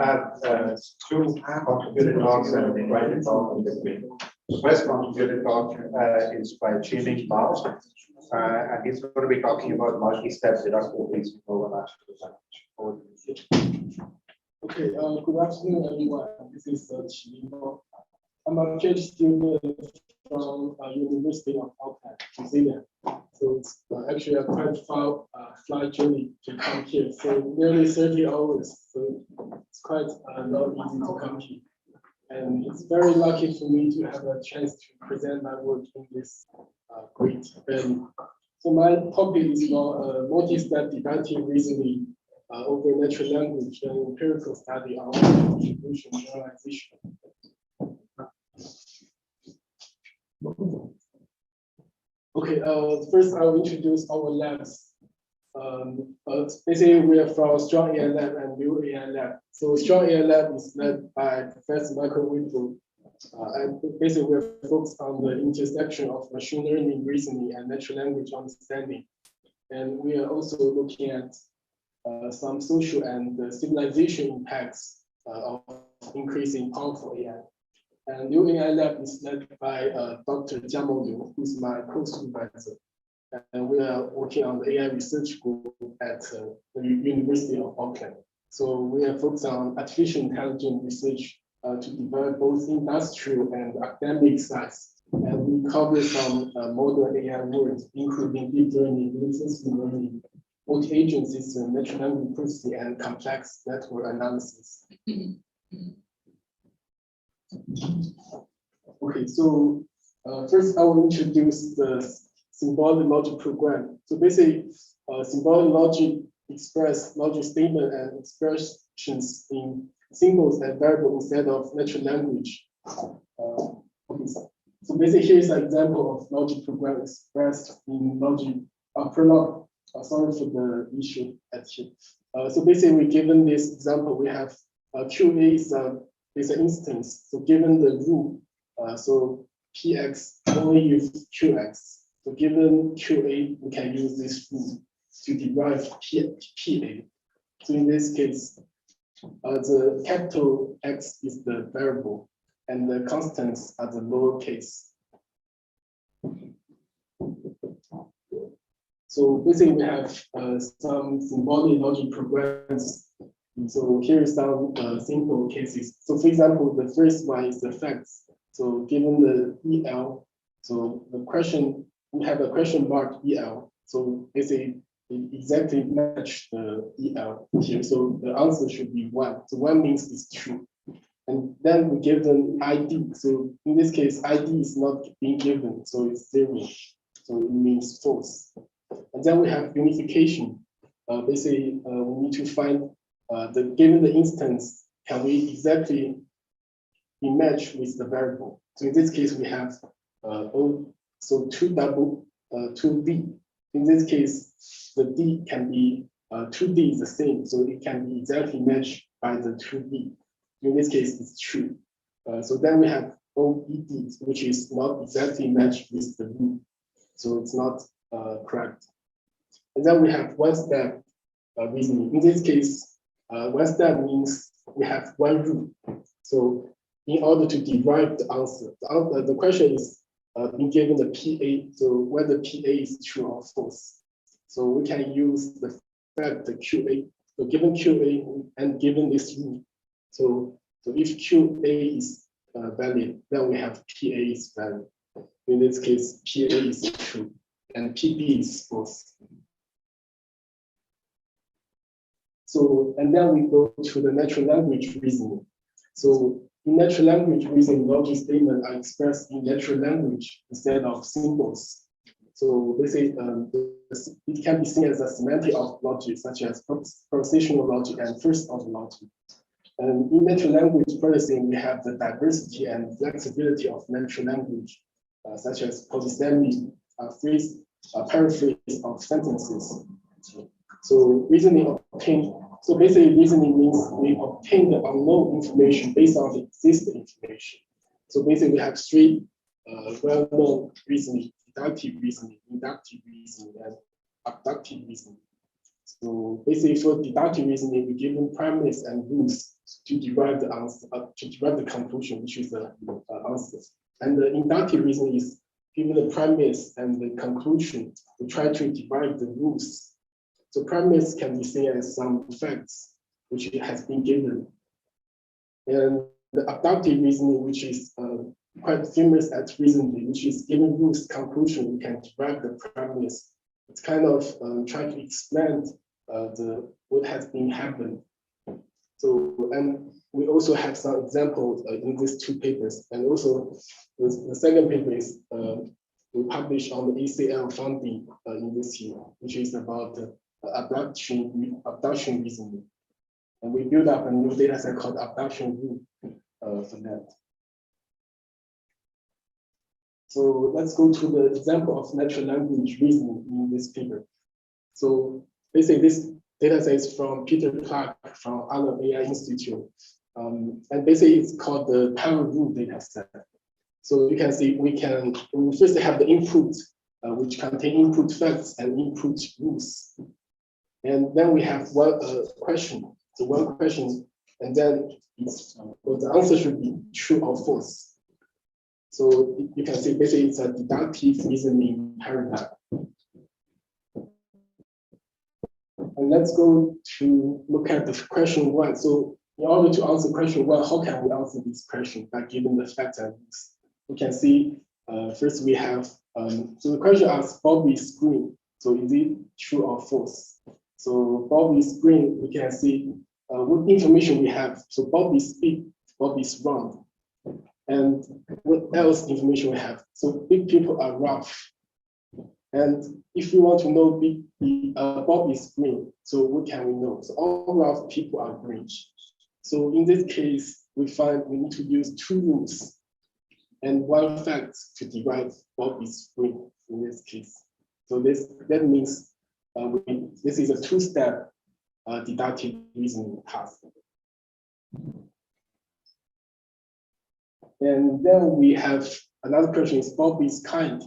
have two contributed talks and an invited talk in between. The first contributed talk is by Chiming Bao, and he's going to be talking about multi-step deductive reasoning over natural language. Okay, good afternoon, everyone. This is Chiming Bao. I'm a PhD student from University of Auckland, New Zealand. So it's actually a quite far flight journey to come here. So nearly 30 hours. So it's quite not easy to come here. And it's very lucky for me to have a chance to present my work in this great venue. So my topic is about multi-step deductive reasoning over natural language and empirical study on distribution generalization. Okay, first I'll introduce our labs. Basically, we are from Strong AI Lab and New AI Lab. So Strong AI Lab is led by Professor Michael Whittle. And basically, we're focused on the intersection of machine learning, reasoning, and natural language understanding. And we are also looking at some social and civilization impacts of increasing powerful AI. And New AI Lab is led by Dr. Jiamo Liu, who is my co-supervisor. And we are working on the AI research group at the University of Auckland. So we are focused on artificial intelligence research to develop both industrial and academic sides. And we cover some modern AI words, including deep learning, reinforcement learning, multi-agent system, natural language processing, and complex network analysis. Okay, so first I will introduce the symbolic logic program. So basically, symbolic logic express logic statement and expressions in symbols and variables instead of natural language. Okay, so basically, here's an example of logic program expressed in logic prologue. Sorry for the issue at here. So basically, given this example, we have QA is an instance. So given the rule, so PX only use QX. So given QA, we can use this rule to derive PA. So in this case, the capital X is the variable, and the constants are the lowercase. So basically, we have some symbolic logic programs. So here are some simple cases. So for example, the first one is the facts. So given the EL, so the question, we have a question mark EL. So basically, it exactly match the EL here. So the answer should be 1. So 1 means it's true. And then we give them ID. So in this case, ID is not being given, so it's 0. So it means false. And then we have unification. Basically, we need to find given the instance, can we exactly be matched with the variable? So in this case, we have so 2D. In this case, the D can be 2D is the same, so it can be exactly matched by the 2D. In this case, it's true. So then we have OED, which is not exactly matched with the D, so it's not correct. And then we have one-step reasoning. In this case, one step means we have one rule. So in order to derive the answer, the question is being given the PA, so whether PA is true or false. So we can use the fact the QA. So given QA and given this rule, so if QA is valid, then we have PA is valid. In this case, PA is true and PB is false. So, and then we go to the natural language reasoning. So in natural language reasoning, logic statements are expressed in natural language instead of symbols. So basically, it can be seen as a semantic of logic, such as propositional logic and first-order logic. And in natural language processing, we have the diversity and flexibility of natural language, such as polysemy, phrase, paraphrase of sentences. So reasoning obtained. So basically, reasoning means we obtain the unknown information based on the existing information. So basically, we have 3 well-known reasoning: deductive reasoning, inductive reasoning, and abductive reasoning. So basically for deductive reasoning, we given premise and rules to derive the answer, to derive the conclusion, which is the answer. And the inductive reasoning is given the premise and the conclusion to try to derive the rules. So premise can be seen as some facts which has been given. And the abductive reasoning, which is quite famous at recently, which is given rules conclusion, we can derive the premise. It's kind of trying to explain what has been happened. So, and we also have some examples in these two papers. And also the second paper is we published on the ACL funding in this year, which is about abduction reasoning. And we built up a new data set called abduction rule for that. So let's go to the example of natural language reasoning in this paper. So basically this data set is from Peter Clark from Allen AI Institute. And basically it's called the power rule data set. So you can see we first have the input, which contain input facts and input rules. And then we have one question. So one question, and then the answer should be true or false. So you can see basically it's a deductive reasoning paradigm. And let's go to look at the question one. So in order to answer question one, how can we answer this question by given the facts and rules? We can see first we have, so the question asks Bobby's screen. So is it true or false? So Bobby's screen, we can see what information we have. So Bobby's big, Bobby's round. And what else information we have? So big people are rough. And if we want to know Bobby's green, so what can we know? So all rough people are green. So in this case, we find we need to use two rules and one fact to derive Bobby's green in this case. So that means this is a two-step deductive reasoning task. And then we have another question is Bobby's kind.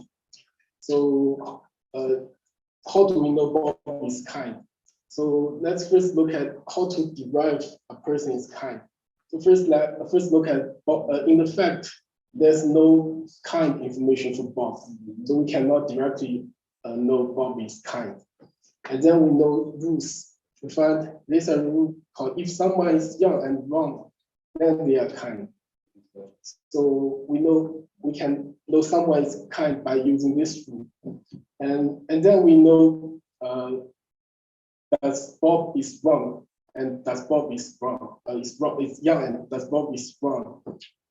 So how do we know Bobby's kind? So let's first look at how to derive a person's kind. So first look at in the fact, there's no kind information for Bob. So we cannot directly know Bobby's kind. And then we know rules. We find there's a rule called if someone is young and wrong, then they are kind. So we can know someone is kind by using this rule. And then we know does Bob is wrong and does Bob is wrong, is young and does Bob is wrong.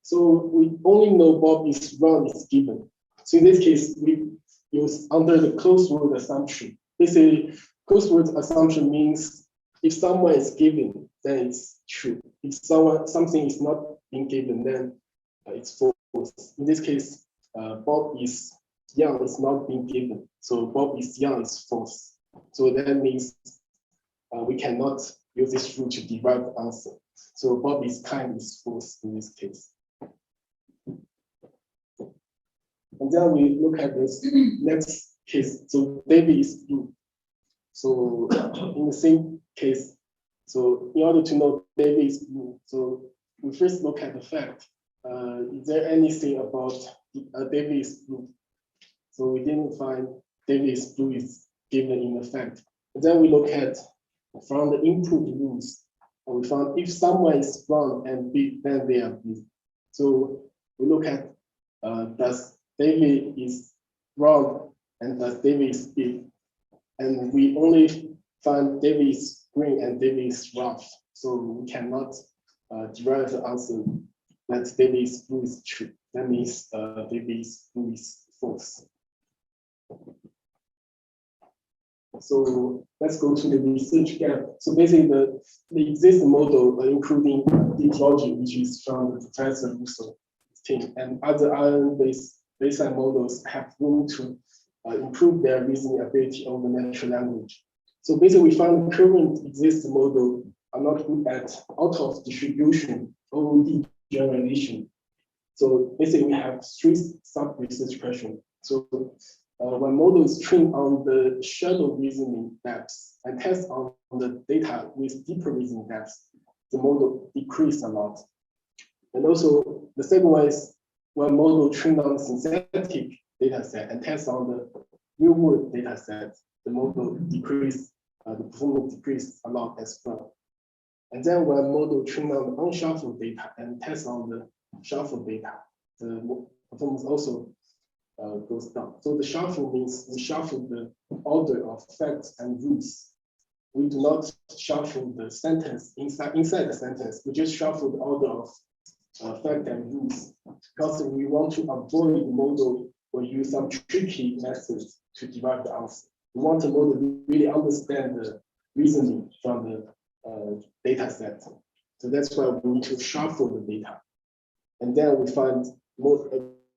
So we only know Bob is wrong is given. So in this case, we use under the closed word assumption. Basically, closed word assumption means if someone is given, then it's true. If something is not being given, then it's false. In this case, Bob is young is not being given. So Bob is young is false. So that means we cannot use this rule to derive the answer. So Bob is kind is false in this case. And then we look at this next case. So David is blue. So in the same case, so in order to know David is blue, so we first look at the fact. Is there anything about David is blue? So we didn't find David is blue is given in the fact. And then we look at from the input rules, and we found if someone is brown and big, then they are blue. So we look at does David is brown and does David is big, and we only find David is green and David is rough. So we cannot derive the answer that David is blue is true. That means David is blue is false. So let's go to the research gap. So basically the existing model, including deep logic, which is from the Professor Russo team, and other iron-based baseline models have room to improve their reasoning ability over natural language. So basically we found current existing model are not good at out of distribution or generalization. So basically we have three sub-research questions. So when model is trained on the shallow reasoning depths and test on the data with deeper reasoning depths, the model decreased a lot. And also the second one is when model trained on synthetic data set and test on the real world data set, the model decreased, the performance decreased a lot as well. And then when model trained on the unshuffled data and test on the shuffled data, the performance also goes down. So the shuffle means we shuffle the order of facts and rules. We do not shuffle the sentence inside the sentence. We just shuffle the order of fact and rules because we want to avoid the model or use some tricky methods to derive the answer. We want the model to really understand the reasoning from the data set. So that's why we need to shuffle the data. And then we find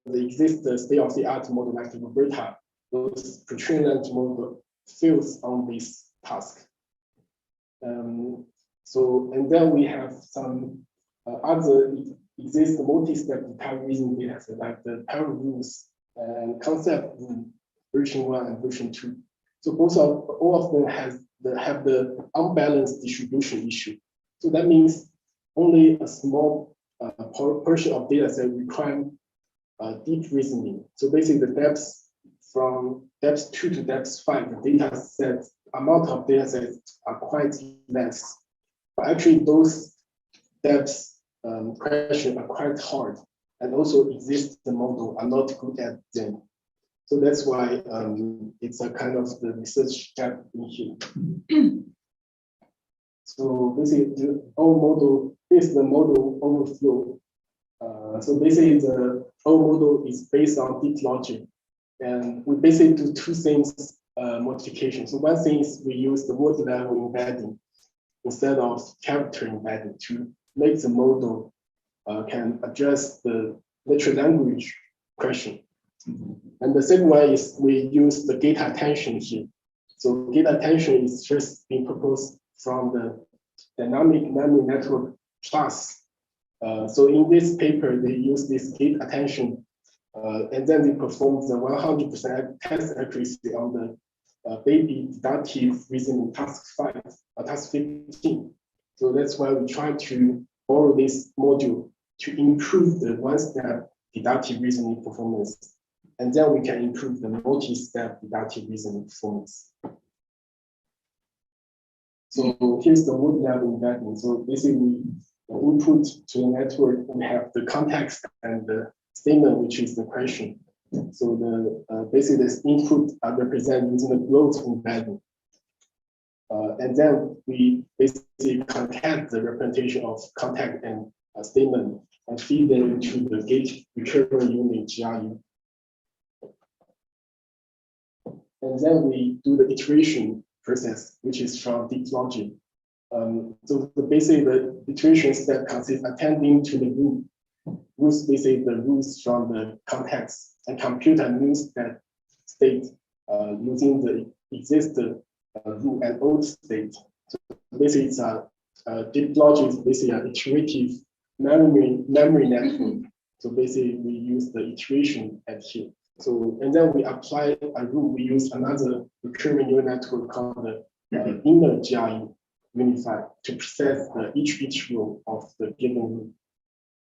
the state-of-the-art model like Roberta, those pre-trained language model fails on this task. And then we have some other exist multi-step detailed reasoning data set like the parallel rules and concept version 1 and version 2. So all of them have the unbalanced distribution issue. So that means only a small portion of data set require deep reasoning. So basically the depths from depth 2 to depth 5, the data set amount of data sets are quite less. But actually those depths questions are quite hard and also existing model are not good at them. So that's why it's a kind of the research gap in here. So basically the old model is the model overflow. So basically the old model is based on deep logic. And we basically do two things modification. So one thing is we use the word level embedding instead of character embedding to make the model can address the natural language question. And the second one is we use the gate attention here. So gate attention is first being proposed from the dynamic memory network class. So in this paper, they use this gate attention and then they perform the 100% test accuracy on the baby deductive reasoning task 15. So that's why we try to borrow this module to improve the one-step deductive reasoning performance. And then we can improve the multi-step deductive reasoning performance. So here's the word level embedding. So basically, the input to the network, we have the context and the statement, which is the question. So the basically this input are represented using the growth embedding. And then we basically concat the representation of context and statement and feed them into the gate recurrent unit GRU. And then we do the iteration process, which is from deep logic. So basically the iteration step consists attending to the rule. Rules basically the rules from the context and compute a new state using the existing rule and old state. So basically it's deep logic is basically an iterative memory network. So basically we use the iteration at here. So, and then we apply a rule, we use another recurrent neural network called the inner GRU unified to process each rule of the given rule.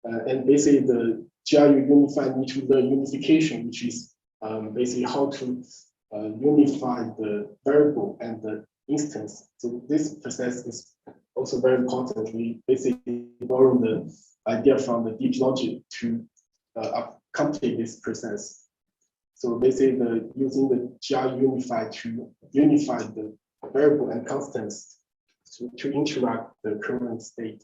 And basically the GRU unified need to learn unification, which is basically how to unify the variable and the instance. So this process is also very important. We basically borrow the idea from the deep logic to complete this process. So basically using the GRU unified to unify the variable and constants to interact the current state.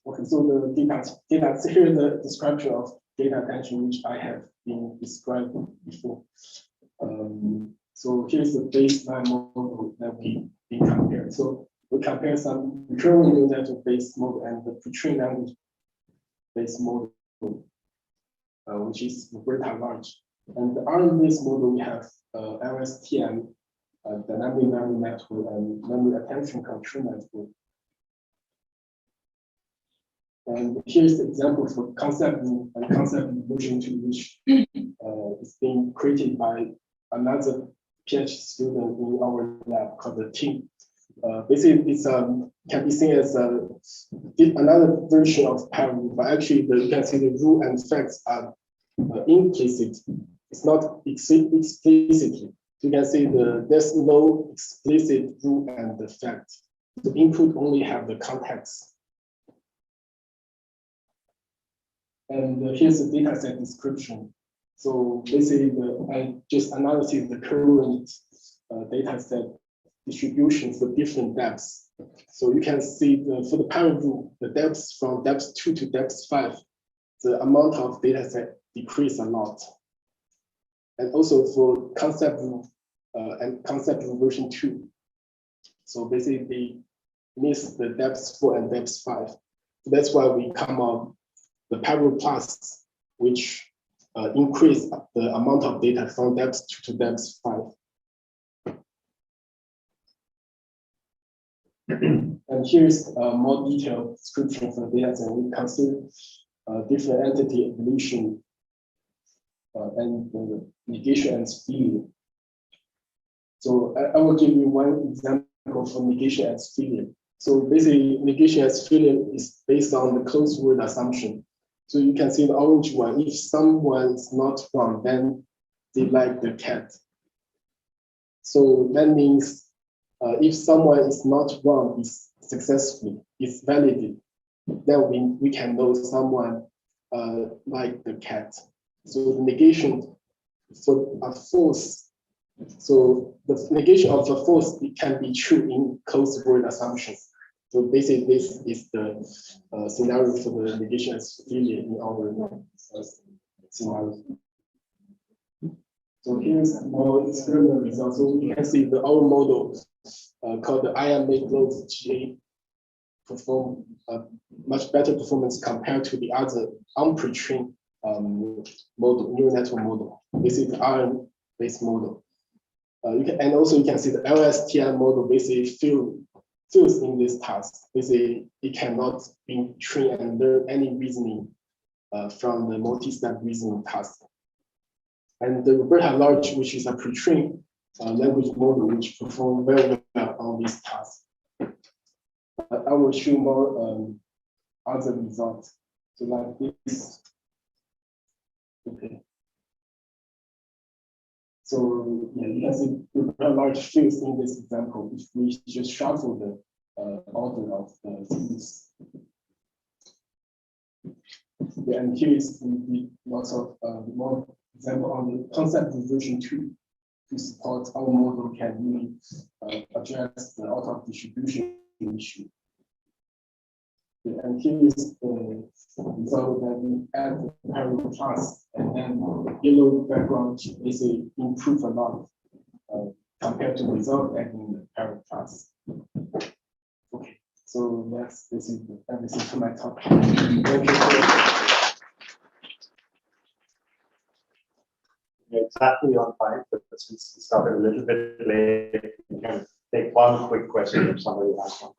Okay, so the data, so here is the description of data attention, which I have been described before. So here's the baseline model that we compare. So we compare some recurrent neural network based model and the pre-trained language based model, which is Roberta large. And the RNN-based model, we have LSTM, dynamic memory network, and memory attention control network. And here's the example for concept rule and concept version 2, which is being created by another PhD student in our lab called the team. Basically, it's can be seen as another version of pair rule, but actually you can see the rule and facts are implicit. It's not explicitly. You can see there's no explicit rule and the fact. The input only have the context. And here's the data set description. So basically, I just analysis the current data set distribution for different depths. So you can see for the parent rule, the depths from depth 2 to depth 5, the amount of data set decrease a lot. And also for concept rule and concept rule version 2. So basically, they miss the depth 4 and depth 5. So that's why we come up the parallel plus, which increase the amount of data from depth 2 to depth 5. And here's a more detailed description for the data set. We consider different entity evolution and the negation and spheling. So I will give you one example for negation and spheling. So basically, negation and spheling is based on the closed word assumption. So you can see the orange one. If someone is not wrong, then they like the cat. So that means if someone is not wrong, is successfully, is validated, then we can know someone like the cat. So the negation for a false, so the negation of a false, it can be true in closed word assumption. So basically, this is the scenario for the negation as failure in our scenario. So here's more experimental results. So you can see our model called the IMA-Closed GA perform much better performance compared to the other unpre-trained model, neural network model. This is the RM-based model. And also you can see the LSTM model basically fails in this task. Basically, it cannot be trained and learn any reasoning from the multi-step reasoning task. And the Roberta Large, which is a pre-trained language model, which perform very well on this task. I will show more other results. So like this. Okay. So yeah, you can see the large fields in this example. If we just shuffle the order of the things. Yeah, and here is lots of more example on the concept version 2 to support our model can really address the out of distribution issue. Yeah, and here is the result that we add the parallel class and then yellow background basically improve a lot compared to without adding the parallel class. Okay, so this is everything to my talk. Thank you. Exactly on time, but since we started a little bit late, we can take one quick question if somebody has one.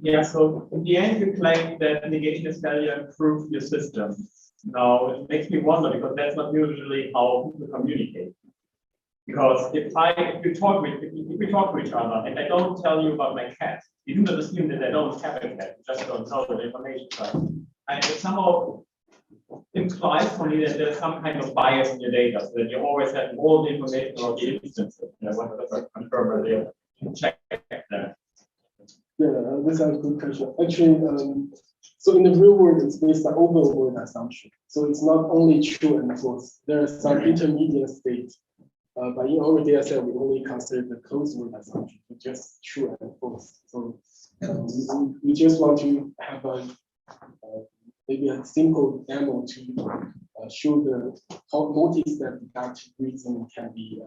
Yeah, so in the end, you claim that negation is failure improves your system. Now, it makes me wonder because that's not usually how people communicate. Because if we talk to each other and I don't tell you about my cat, you do not assume that I don't have a cat, you just don't know the information. But it somehow implies for me that there's some kind of bias in your data, so that you always have all the information about the instances. I want to confirm whether you can check that. Yeah, this is a good question. Actually, so in the real world, it's based on open word assumption. So it's not only true and false. There are some intermediate states. But in our data set, we only consider the closed word assumption, just true and false. So we just want to have a maybe a simple demo to show how multi-step deductive reasoning can be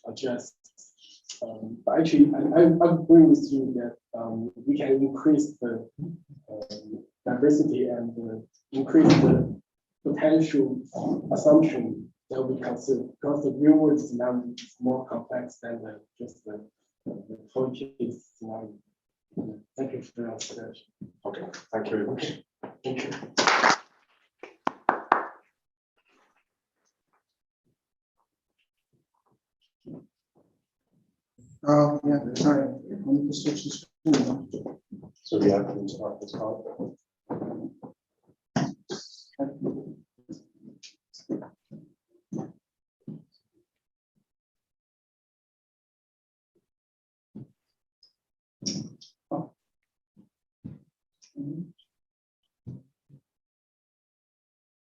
addressed. But actually, I agree with you that we can increase the diversity and increase the potential assumption that we consider, because the real world scenario is more complex than just the whole case scenario. Thank you. if that's that. Okay, thank you very much. Thank you. Oh, yeah, sorry. I need to switch the screen. So we have to start this call.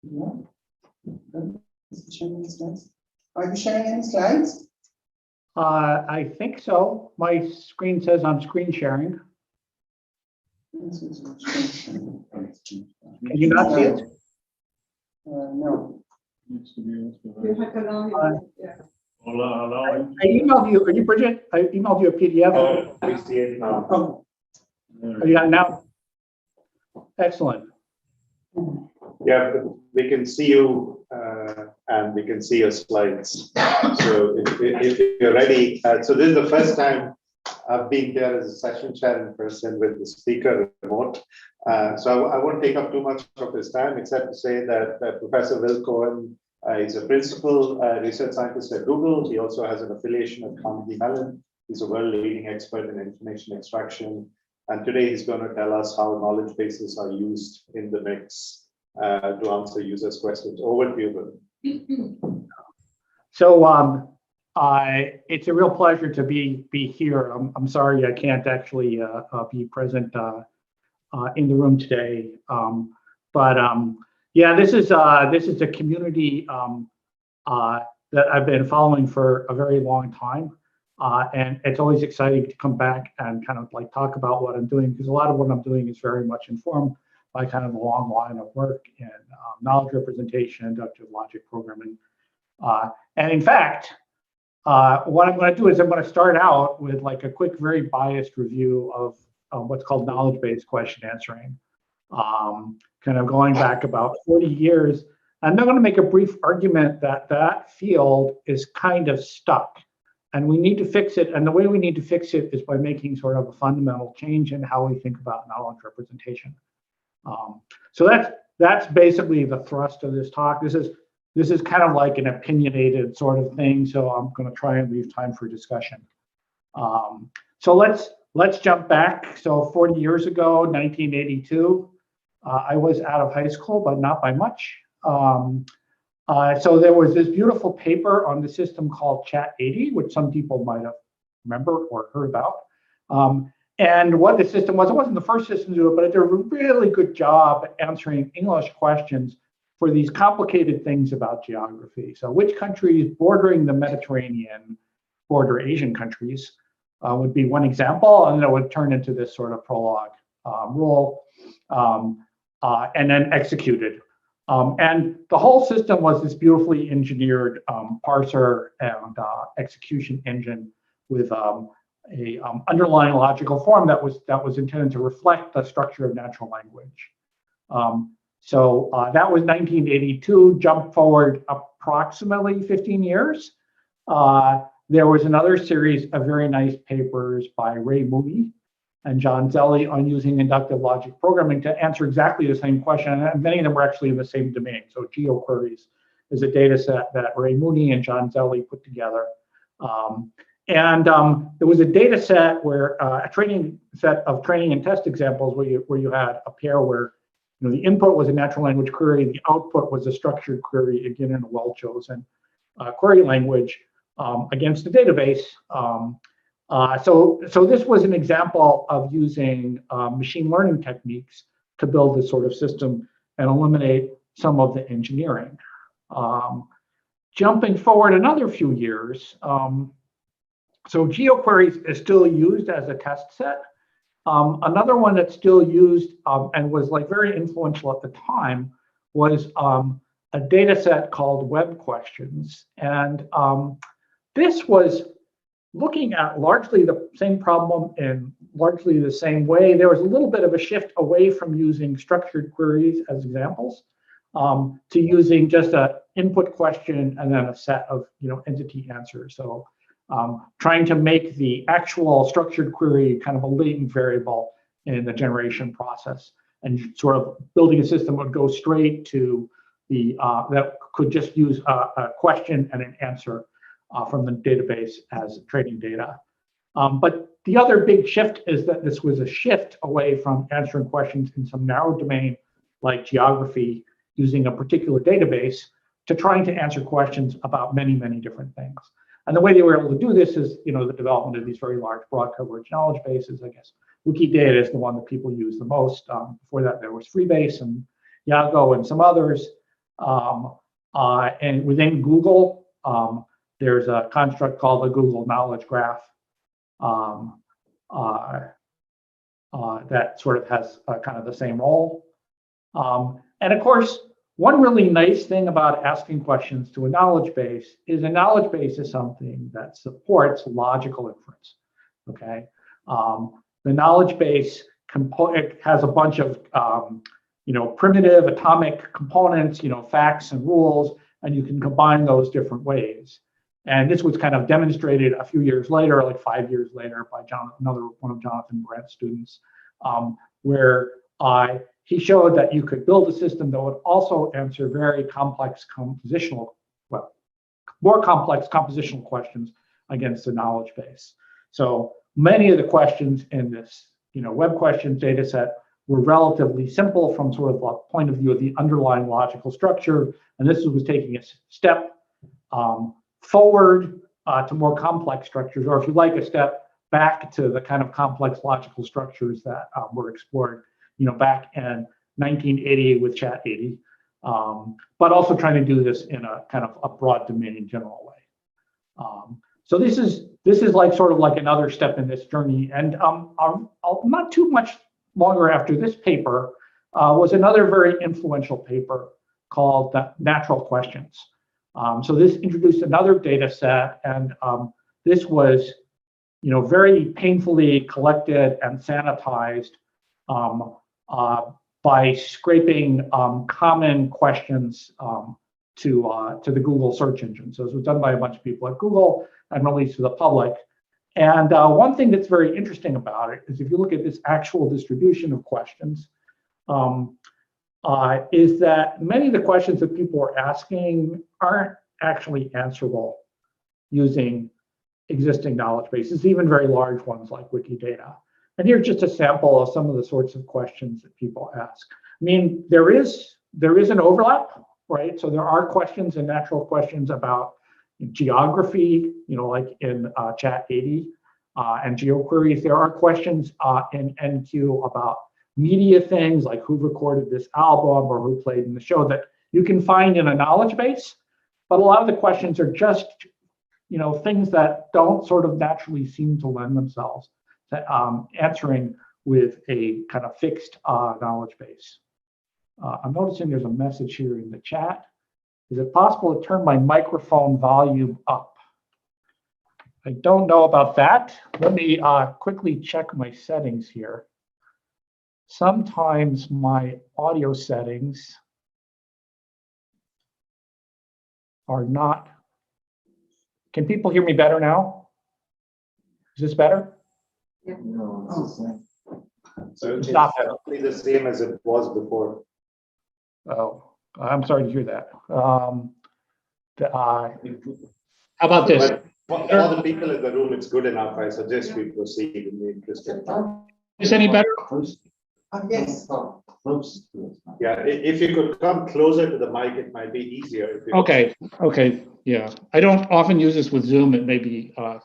Yeah. Sharing the slides. Are you sharing any slides? I think so. My screen says I'm screen sharing. Can you not see it? No. You have to allow him, yeah. I emailed you. Are you Bridget? I emailed you a PDF. Oh, we see it now. Oh, Are you got it now? Excellent. Yeah, we can see you and we can see your slides. So if you're ready, so this is the first time I've been here as a session chair in person with the speaker remote. So I won't take up too much of his time, except to say that Professor Will Cohen is a principal research scientist at Google. He also has an affiliation at Carnegie Mellon. He's a world-leading expert in information extraction. And today he's going to tell us how knowledge bases are used in the mix to answer users' questions. Over to you, Will. So it's a real pleasure to be here. I'm sorry I can't actually be present in the room today. Yeah, this is a community that I've been following for a very long time. And it's always exciting to come back and kind of like talk about what I'm doing, because a lot of what I'm doing is very much informed by kind of a long line of work in knowledge representation, inductive logic programming. And in fact, what I'm going to do is I'm going to start out with like a quick, very biased review of what's called knowledge-based question answering, kind of going back about 40 years. I'm not going to make a brief argument that that field is kind of stuck. And we need to fix it. And the way we need to fix it is by making sort of a fundamental change in how we think about knowledge representation. So that's basically the thrust of this talk. This is kind of like an opinionated sort of thing. So I'm going to try and leave time for discussion. So let's jump back. So 40 years ago, 1982, I was out of high school, but not by much. So there was this beautiful paper on the system called Chat80, which some people might have remembered or heard about. And what the system was, it wasn't the first system to do it, but it did a really good job answering English questions for these complicated things about geography. So which countries bordering the Mediterranean border Asian countries would be one example, and then it would turn into this sort of prologue rule, and then executed. And the whole system was this beautifully engineered parser and execution engine with a underlying logical form that was intended to reflect the structure of natural language. So that was 1982. Jump forward approximately 15 years. There was another series of very nice papers by Ray Mooney and John Zelli on using inductive logic programming to answer exactly the same question. And many of them were actually in the same domain. So GeoQueries is a data set that Ray Mooney and John Zelli put together. There was a data set where a training set of training and test examples where you had a pair where the input was a natural language query, the output was a structured query, again in a well-chosen query language against the database. So this was an example of using machine learning techniques to build this sort of system and eliminate some of the engineering. Jumping forward another few years, so GeoQueries is still used as a test set. Another one that's still used and was like very influential at the time was a data set called Web Questions. And this was looking at largely the same problem in largely the same way. There was a little bit of a shift away from using structured queries as examples to using just an input question and then a set of entity answers. So trying to make the actual structured query kind of a latent variable in the generation process, and sort of building a system would go straight to the that could just use a question and an answer from the database as training data. But the other big shift is that this was a shift away from answering questions in some narrow domain like geography using a particular database to trying to answer questions about many, many different things. And the way they were able to do this is, the development of these very large broad coverage knowledge bases. I guess Wikidata is the one that people use the most. Before that, there was Freebase and Yago and some others. And within Google, there's a construct called the Google Knowledge Graph that sort of has kind of the same role. And of course, one really nice thing about asking questions to a knowledge base is a knowledge base is something that supports logical inference, okay? The knowledge base has a bunch of, primitive atomic components, facts and rules, and you can combine those different ways. And this was kind of demonstrated a few years later, like 5 years later, by another one of Jonathan Brandt's students, where he showed that you could build a system that would also answer very complex more complex compositional questions against the knowledge base. So many of the questions in this, web questions data set were relatively simple from sort of a point of view of the underlying logical structure. And this was taking a step forward to more complex structures, or if you like, a step back to the kind of complex logical structures that were explored back in 1980 with Chat 80, but also trying to do this in a kind of a broad domain general way. So this is like sort of like another step in this journey. And not too much longer after this paper was another very influential paper called Natural Questions. So this introduced another data set, and this was very painfully collected and sanitized by scraping common questions to the Google search engine. So this was done by a bunch of people at Google and released to the public. And one thing that's very interesting about it is if you look at this actual distribution of questions, is that many of the questions that people are asking aren't actually answerable using existing knowledge bases, even very large ones like Wikidata. And here's just a sample of some of the sorts of questions that people ask. I mean, there is an overlap, right? So there are questions and natural questions about geography, like in Chat 80 and GeoQueries. There are questions in NQ about media things like who recorded this album or who played in the show that you can find in a knowledge base. But a lot of the questions are just, things that don't sort of naturally seem to lend themselves to answering with a kind of fixed knowledge base. I'm noticing there's a message here in the chat. Is it possible to turn my microphone volume up? I don't know about that. Let me quickly check my settings here. Sometimes my audio settings are not. Can people hear me better now? Is this better? Yeah. No, so it's not roughly the same as it was before. Oh, I'm sorry to hear that. How about this? But for all the people in the room, it's good enough. I suggest we proceed in the interest of time. Is any better? Yes. Yeah, if you could come closer to the mic, it might be easier. Okay. Yeah, I don't often use this with Zoom. It may be kind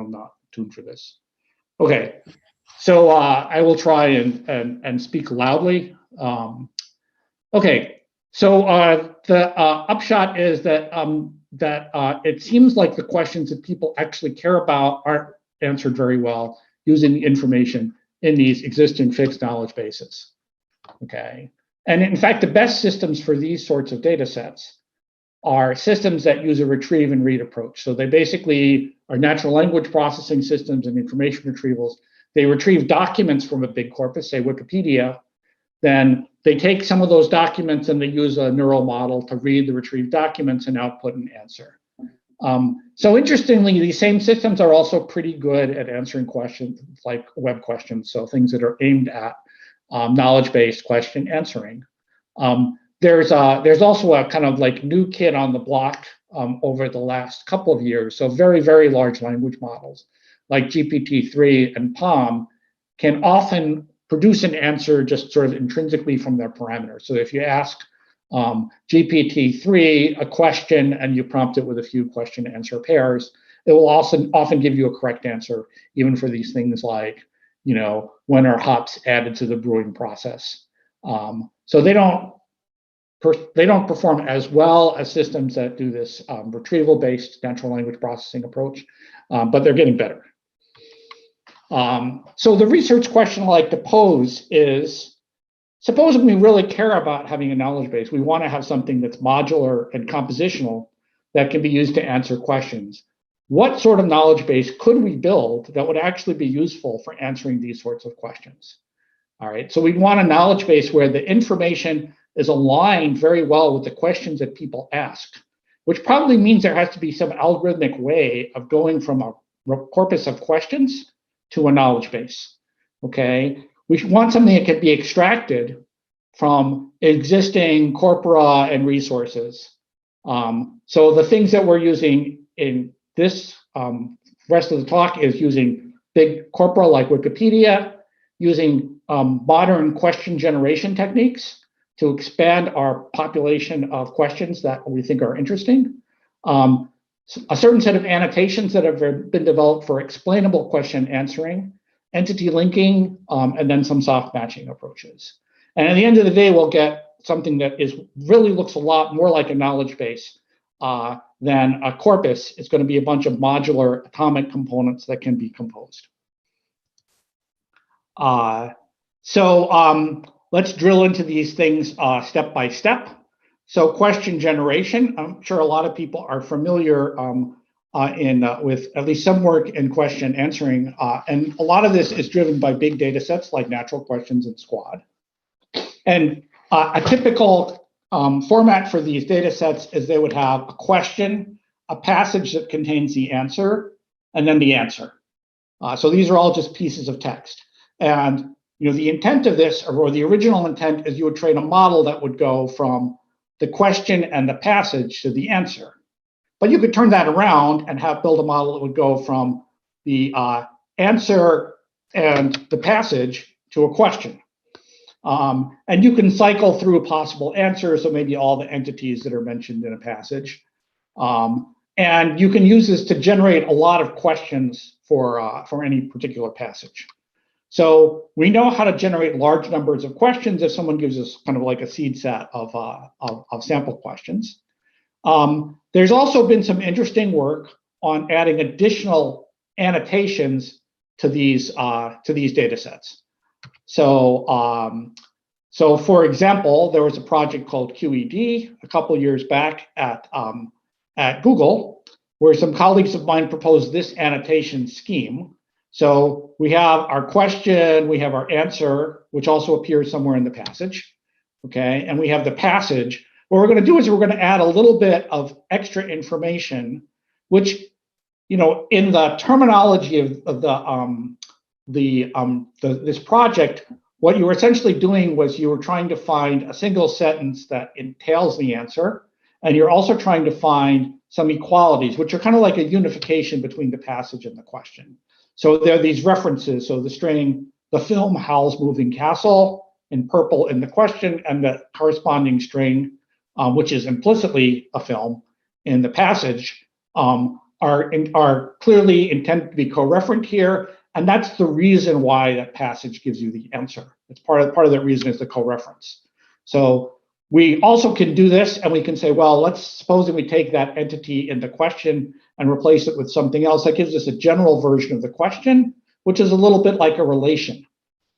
of not tuned for this. Okay, so I will try and speak loudly. Okay, so the upshot is that it seems like the questions that people actually care about aren't answered very well using the information in these existing fixed knowledge bases. Okay, and in fact, the best systems for these sorts of data sets are systems that use a retrieve and read approach. So they basically are natural language processing systems and information retrievals. They retrieve documents from a big corpus, say Wikipedia. Then they take some of those documents and they use a neural model to read the retrieved documents and output an answer. So interestingly, these same systems are also pretty good at answering questions like web questions, so things that are aimed at knowledge-based question answering. There's also a kind of like new kid on the block over the last couple of years. So very, very large language models like GPT-3 and PaLM can often produce an answer just sort of intrinsically from their parameters. So if you ask GPT-3 a question and you prompt it with a few question answer pairs, it will also often give you a correct answer, even for these things like, you know, when are hops added to the brewing process. So they don't perform as well as systems that do this retrieval-based natural language processing approach, but they're getting better. So the research question I like to pose is, supposing we really care about having a knowledge base, we want to have something that's modular and compositional that can be used to answer questions. What sort of knowledge base could we build that would actually be useful for answering these sorts of questions? All right, so we'd want a knowledge base where the information is aligned very well with the questions that people ask, which probably means there has to be some algorithmic way of going from a corpus of questions to a knowledge base, okay? We want something that can be extracted from existing corpora and resources. So the things that we're using in this rest of the talk is using big corpora like Wikipedia, using modern question generation techniques to expand our population of questions that we think are interesting. A certain set of annotations that have been developed for explainable question answering, entity linking, and then some soft matching approaches. And at the end of the day, we'll get something that really looks a lot more like a knowledge base than a corpus. It's going to be a bunch of modular atomic components that can be composed. Let's drill into these things step by step. So question generation, I'm sure a lot of people are familiar with at least some work in question answering. And a lot of this is driven by big data sets like natural questions and SQuAD. And a typical format for these data sets is they would have a question, a passage that contains the answer, and then the answer. So these are all just pieces of text. And you know, the intent of this, or the original intent, is you would train a model that would go from the question and the passage to the answer. But you could turn that around and build a model that would go from the answer and the passage to a question. And you can cycle through possible answers, so maybe all the entities that are mentioned in a passage. And you can use this to generate a lot of questions for any particular passage. So we know how to generate large numbers of questions if someone gives us kind of like a seed set of sample questions. There's also been some interesting work on adding additional annotations to these data sets. So for example, there was a project called QED a couple of years back at Google, where some colleagues of mine proposed this annotation scheme. So we have our question, we have our answer, which also appears somewhere in the passage, okay? And we have the passage. What we're going to do is we're going to add a little bit of extra information, which, you know, in the terminology of this project, what you were essentially doing was you were trying to find a single sentence that entails the answer, and you're also trying to find some equalities, which are kind of like a unification between the passage and the question. So there are these references. So the string, the film Howl's Moving Castle in purple in the question, and the corresponding string, which is implicitly a film in the passage, are clearly intended to be co-referent here. And that's the reason why that passage gives you the answer. It's part of that reason is the co-reference. So we also can do this, and we can say, well, let's suppose that we take that entity in the question and replace it with something else. That gives us a general version of the question, which is a little bit like a relation.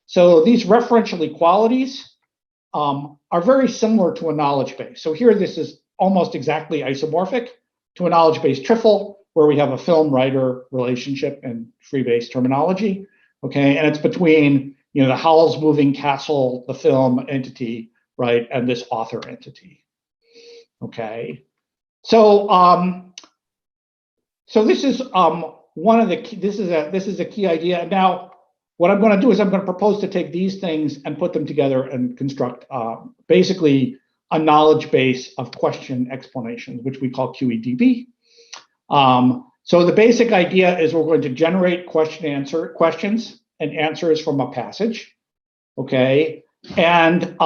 So these referential equalities are very similar to a knowledge base. So here, this is almost exactly isomorphic to a knowledge base trifle, where we have a film-writer relationship and free-base terminology, okay? And it's between, you know, the Howl's Moving Castle, the film entity, right, and this author entity, okay? So So this is one of the key, this is a key idea. Now, what I'm going to do is I'm going to propose to take these things and put them together and construct basically a knowledge base of question explanations, which we call QEDB. So the basic idea is we're going to generate questions and answers from a passage, okay? And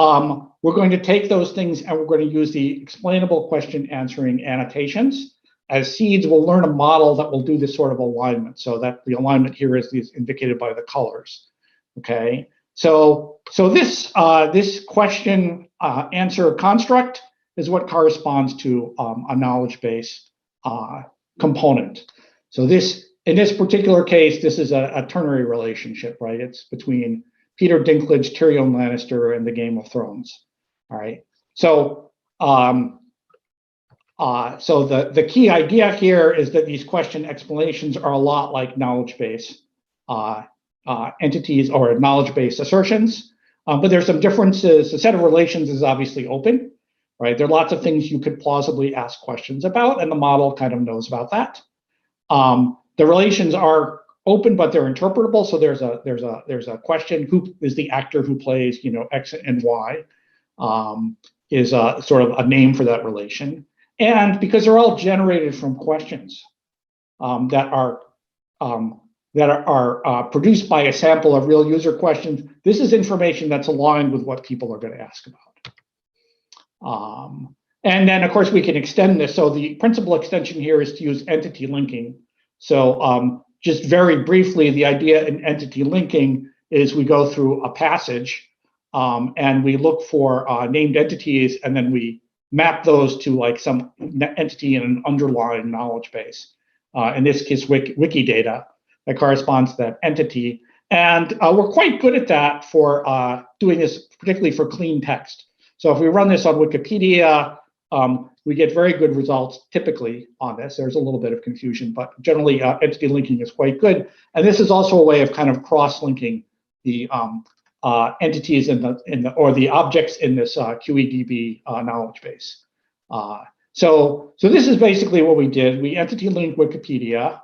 we're going to take those things and we're going to use the explainable question answering annotations. As seeds, we'll learn a model that will do this sort of alignment, so that the alignment here is indicated by the colors, okay? So this question answer construct is what corresponds to a knowledge base component. So in this particular case, this is a ternary relationship, right? It's between Peter Dinklage, Tyrion Lannister, and the Game of Thrones. All right. So the key idea here is that these question explanations are a lot like knowledge base entities or knowledge base assertions, but there's some differences. The set of relations is obviously open, right? There are lots of things you could plausibly ask questions about, and the model kind of knows about that. The relations are open, but they're interpretable. So there's a question: who is the actor who plays, X and Y? Is sort of a name for that relation. And because they're all generated from questions that are produced by a sample of real user questions, this is information that's aligned with what people are going to ask about. And then, of course, we can extend this. So the principal extension here is to use entity linking. So just very briefly, the idea in entity linking is we go through a passage and we look for named entities, and then we map those to like some entity in an underlying knowledge base. In this case, Wikidata that corresponds to that entity. And we're quite good at that for doing this, particularly for clean text. So if we run this on Wikipedia, we get very good results typically on this. There's a little bit of confusion, but generally entity linking is quite good. And this is also a way of kind of cross-linking the entities or the objects in this QEDB knowledge base. So this is basically what we did. We entity linked Wikipedia.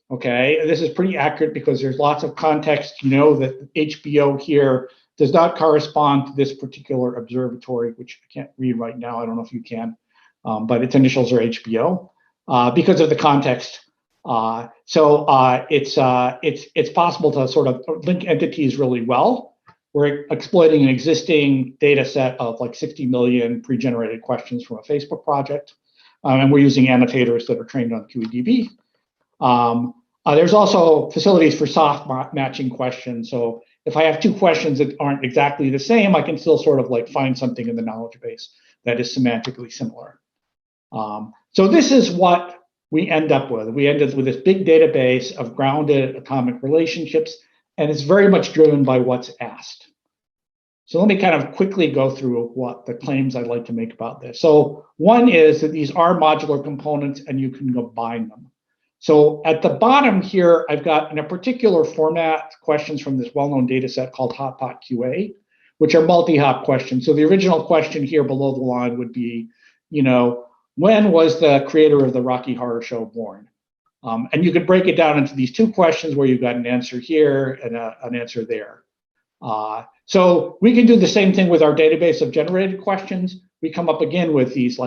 Okay, this is pretty accurate because there's lots of context to know that HBO here does not correspond to this particular observatory, which I can't read right now. I don't know if you can, but its initials are HBO because of the context. So it's possible to sort of link entities really well. We're exploiting an existing data set of like 60 million pre-generated questions from a Facebook project, and we're using annotators that are trained on QEDB. There's also facilities for soft matching questions. So if I have two questions that aren't exactly the same, I can still sort of like find something in the knowledge base that is semantically similar. So this is what we end up with. We end up with this big database of grounded atomic relationships, and it's very much driven by what's asked. So let me kind of quickly go through what the claims I'd like to make about this. So one is that these are modular components and you can combine them. So at the bottom here, I've got in a particular format questions from this well-known data set called Hotpot QA, which are multi-hop questions. So the original question here below the line would be, when was the creator of the Rocky Horror Show born? And you could break it down into these two questions where you've got an answer here and an answer there. So we can do the same thing with our database of generated questions. We come up again with these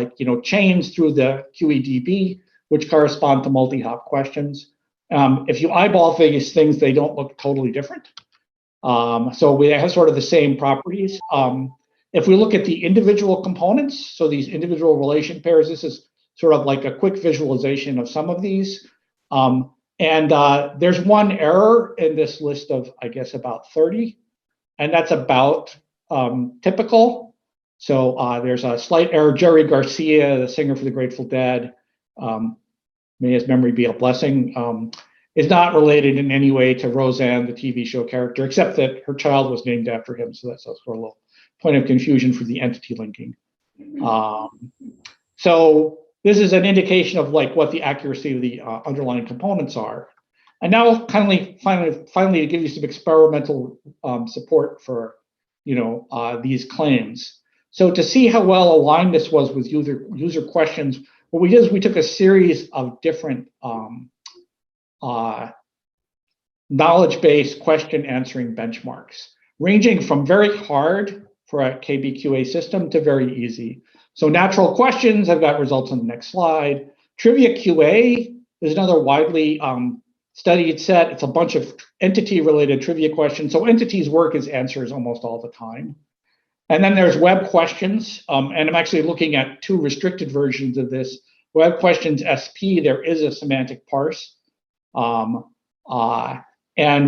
chains through the QEDB, which correspond to multi-hop questions. If you eyeball these things, they don't look totally different. So we have sort of the same properties. If we look at the individual components, so these individual relation pairs, this is sort of like a quick visualization of some of these. And there's one error in this list of, I guess, about 30, and that's about typical. So there's a slight error. Jerry Garcia, the singer for the Grateful Dead, may his memory be a blessing, is not related in any way to Roseanne, the TV show character, except that her child was named after him. So that's sort of a little point of confusion for the entity linking. So this is an indication of like what the accuracy of the underlying components are. And now finally to give you some experimental support for these claims. So to see how well aligned this was with user questions, what we did is we took a series of different knowledge-based question answering benchmarks, ranging from very hard for a KBQA system to very easy. So natural questions, I've got results on the next slide. Trivia QA is another widely studied set. It's a bunch of entity-related trivia questions. So entities work as answers almost all the time. And then there's web questions, and I'm actually looking at 2 restricted versions of this. Web questions SP, there is a semantic parse. And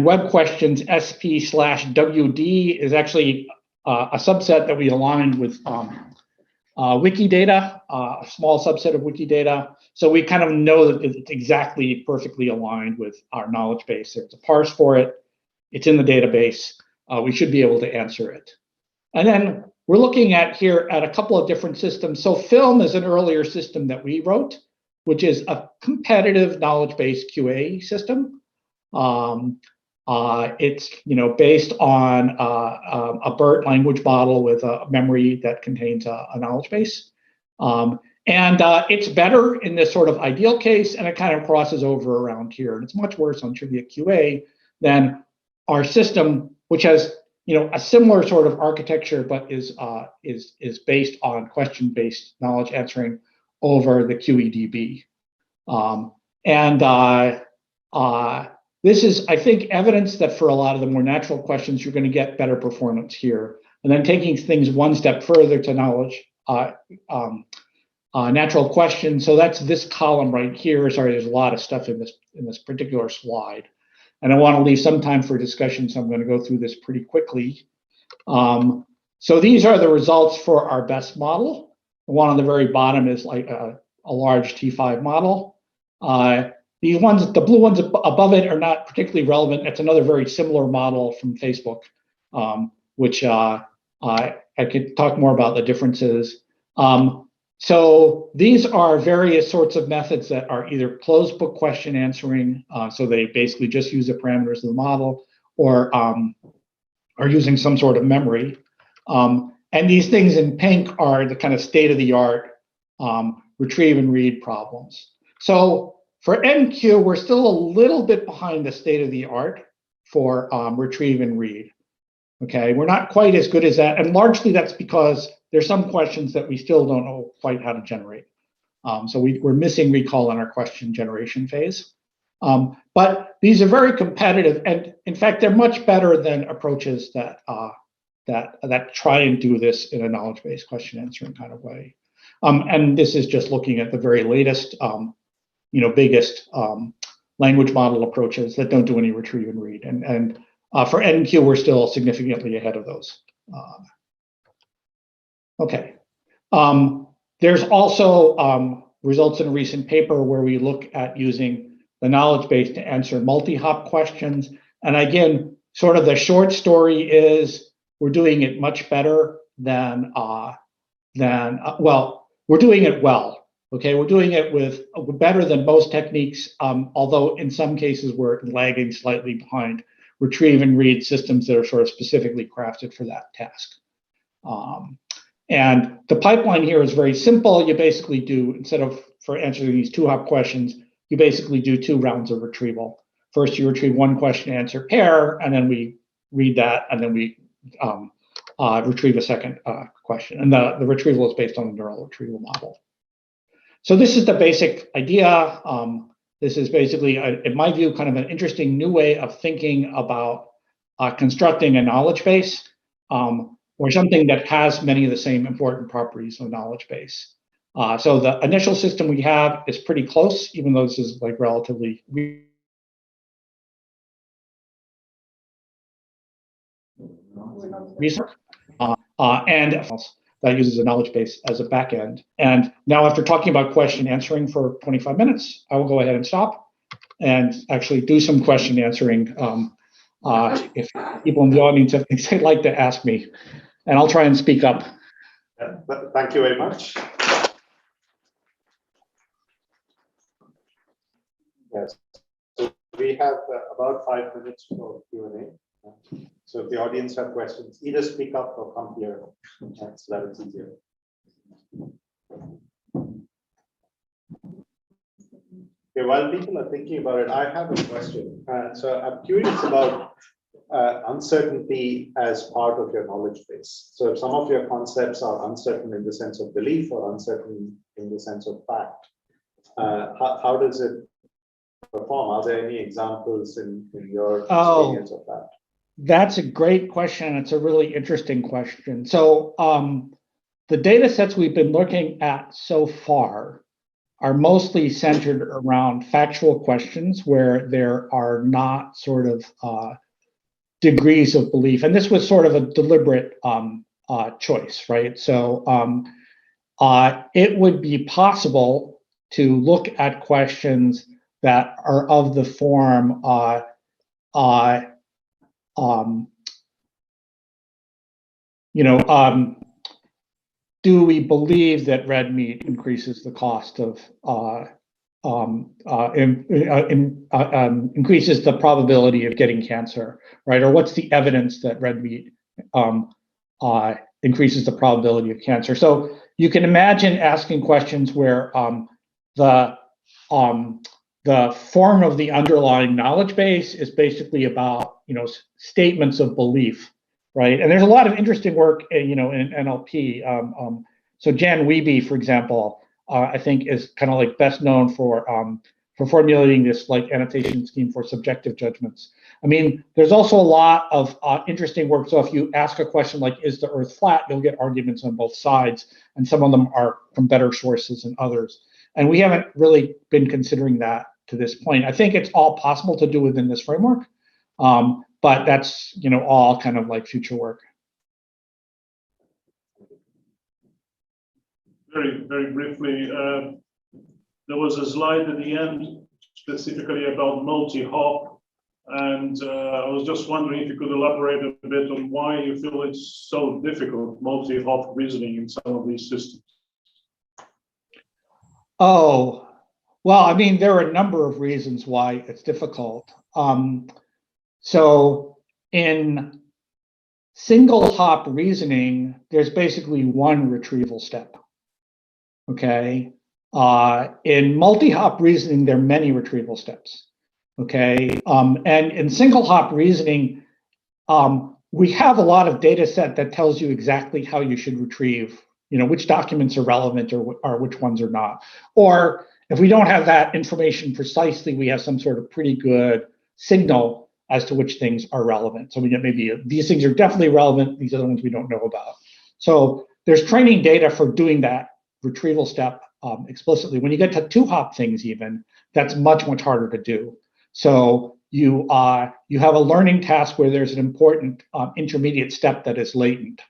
web questions SP/WD is actually a subset that we aligned with Wikidata, a small subset of Wikidata. So we kind of know that it's exactly perfectly aligned with our knowledge base. There's a parse for it. It's in the database. We should be able to answer it. And then we're looking at here at a couple of different systems. So FILM is an earlier system that we wrote, which is a competitive knowledge-based QA system. It's based on a BERT language model with a memory that contains a knowledge base. And it's better in this sort of ideal case, and it kind of crosses over around here. And it's much worse on Trivia QA than our system, which has a similar sort of architecture, but is based on question-based knowledge answering over the QEDB. This is, I think, evidence that for a lot of the more natural questions, you're going to get better performance here. And then taking things one step further to knowledge, natural questions. So that's this column right here. Sorry, there's a lot of stuff in this particular slide. And I want to leave some time for discussion, so I'm going to go through this pretty quickly. So these are the results for our best model. The one on the very bottom is like a large T5 model. The blue ones above it are not particularly relevant. It's another very similar model from Facebook, which I could talk more about the differences. So these are various sorts of methods that are either closed book question answering, so they basically just use the parameters of the model, or are using some sort of memory. And these things in pink are the kind of state-of-the-art retrieve and read problems. So for NQ, we're still a little bit behind the state-of-the-art for retrieve and read. Okay, we're not quite as good as that, and largely that's because there's some questions that we still don't know quite how to generate. So we're missing recall in our question generation phase. But these are very competitive, and in fact, they're much better than approaches that try and do this in a knowledge-based question answering kind of way. And this is just looking at the very latest, biggest language model approaches that don't do any retrieve and read. And for NQ, we're still significantly ahead of those. Okay. There's also results in a recent paper where we look at using the knowledge base to answer multi-hop questions. And again, sort of the short story is we're doing it much better than we're doing it well. Okay, we're doing it with better than most techniques, although in some cases we're lagging slightly behind retrieve and read systems that are sort of specifically crafted for that task. And the pipeline here is very simple. You basically do, instead of for answering these 2-hop questions, you basically do 2 rounds of retrieval. First, you retrieve 1 question answer pair, and then we read that, and then we retrieve a second question. And the retrieval is based on the neural retrieval model. So this is the basic idea. This is basically, in my view, kind of an interesting new way of thinking about constructing a knowledge base, or something that has many of the same important properties of knowledge base. So the initial system we have is pretty close, even though this is like relatively recent. And that uses a knowledge base as a backend. And now after talking about question answering for 25 minutes, I will go ahead and stop and actually do some question answering if people in the audience have things they'd like to ask me. And I'll try and speak up. Yeah, thank you very much. Yes, so we have about 5 minutes for Q&A. So if the audience have questions, either speak up or come here, so that it's easier. We Okay, while people are thinking about it, I have a question. So I'm curious about uncertainty as part of your knowledge base. So if some of your concepts are uncertain in the sense of belief or uncertain in the sense of fact, how does it perform? Are there any examples in your experience of that? That's a great question. It's a really interesting question. So the data sets we've been looking at so far are mostly centered around factual questions where there are not sort of degrees of belief. And this was sort of a deliberate choice, right? So it would be possible to look at questions that are of the form do we believe that red meat increases the cost of increases the probability of getting cancer, right? Or what's the evidence that red meat increases the probability of cancer? So you can imagine asking questions where the form of the underlying knowledge base is basically about statements of belief. Right, and there's a lot of interesting work, in NLP. So Jan Wiebe, for example, I think is kind of like best known for formulating this like annotation scheme for subjective judgments. I mean, there's also a lot of interesting work. So if you ask a question like, "Is the Earth flat?" you'll get arguments on both sides, and some of them are from better sources than others. And we haven't really been considering that to this point. I think it's all possible to do within this framework. But that's all kind of like future work. Very, very briefly, there was a slide at the end specifically about multi-hop, and I was just wondering if you could elaborate a bit on why you feel it's so difficult, multi-hop reasoning in some of these systems. Oh, well, I mean, there are a number of reasons why it's difficult. So in single hop reasoning, there's basically one retrieval step. Okay. In multi-hop reasoning, there are many retrieval steps. Okay. And in single hop reasoning, we have a lot of data set that tells you exactly how you should retrieve, which documents are relevant or which ones are not. Or if we don't have that information precisely, we have some sort of pretty good signal as to which things are relevant. So we get maybe these things are definitely relevant, these are the ones we don't know about. So there's training data for doing that retrieval step explicitly. When you get to two-hop things even, that's much, much harder to do. So you have a learning task where there's an important intermediate step that is latent,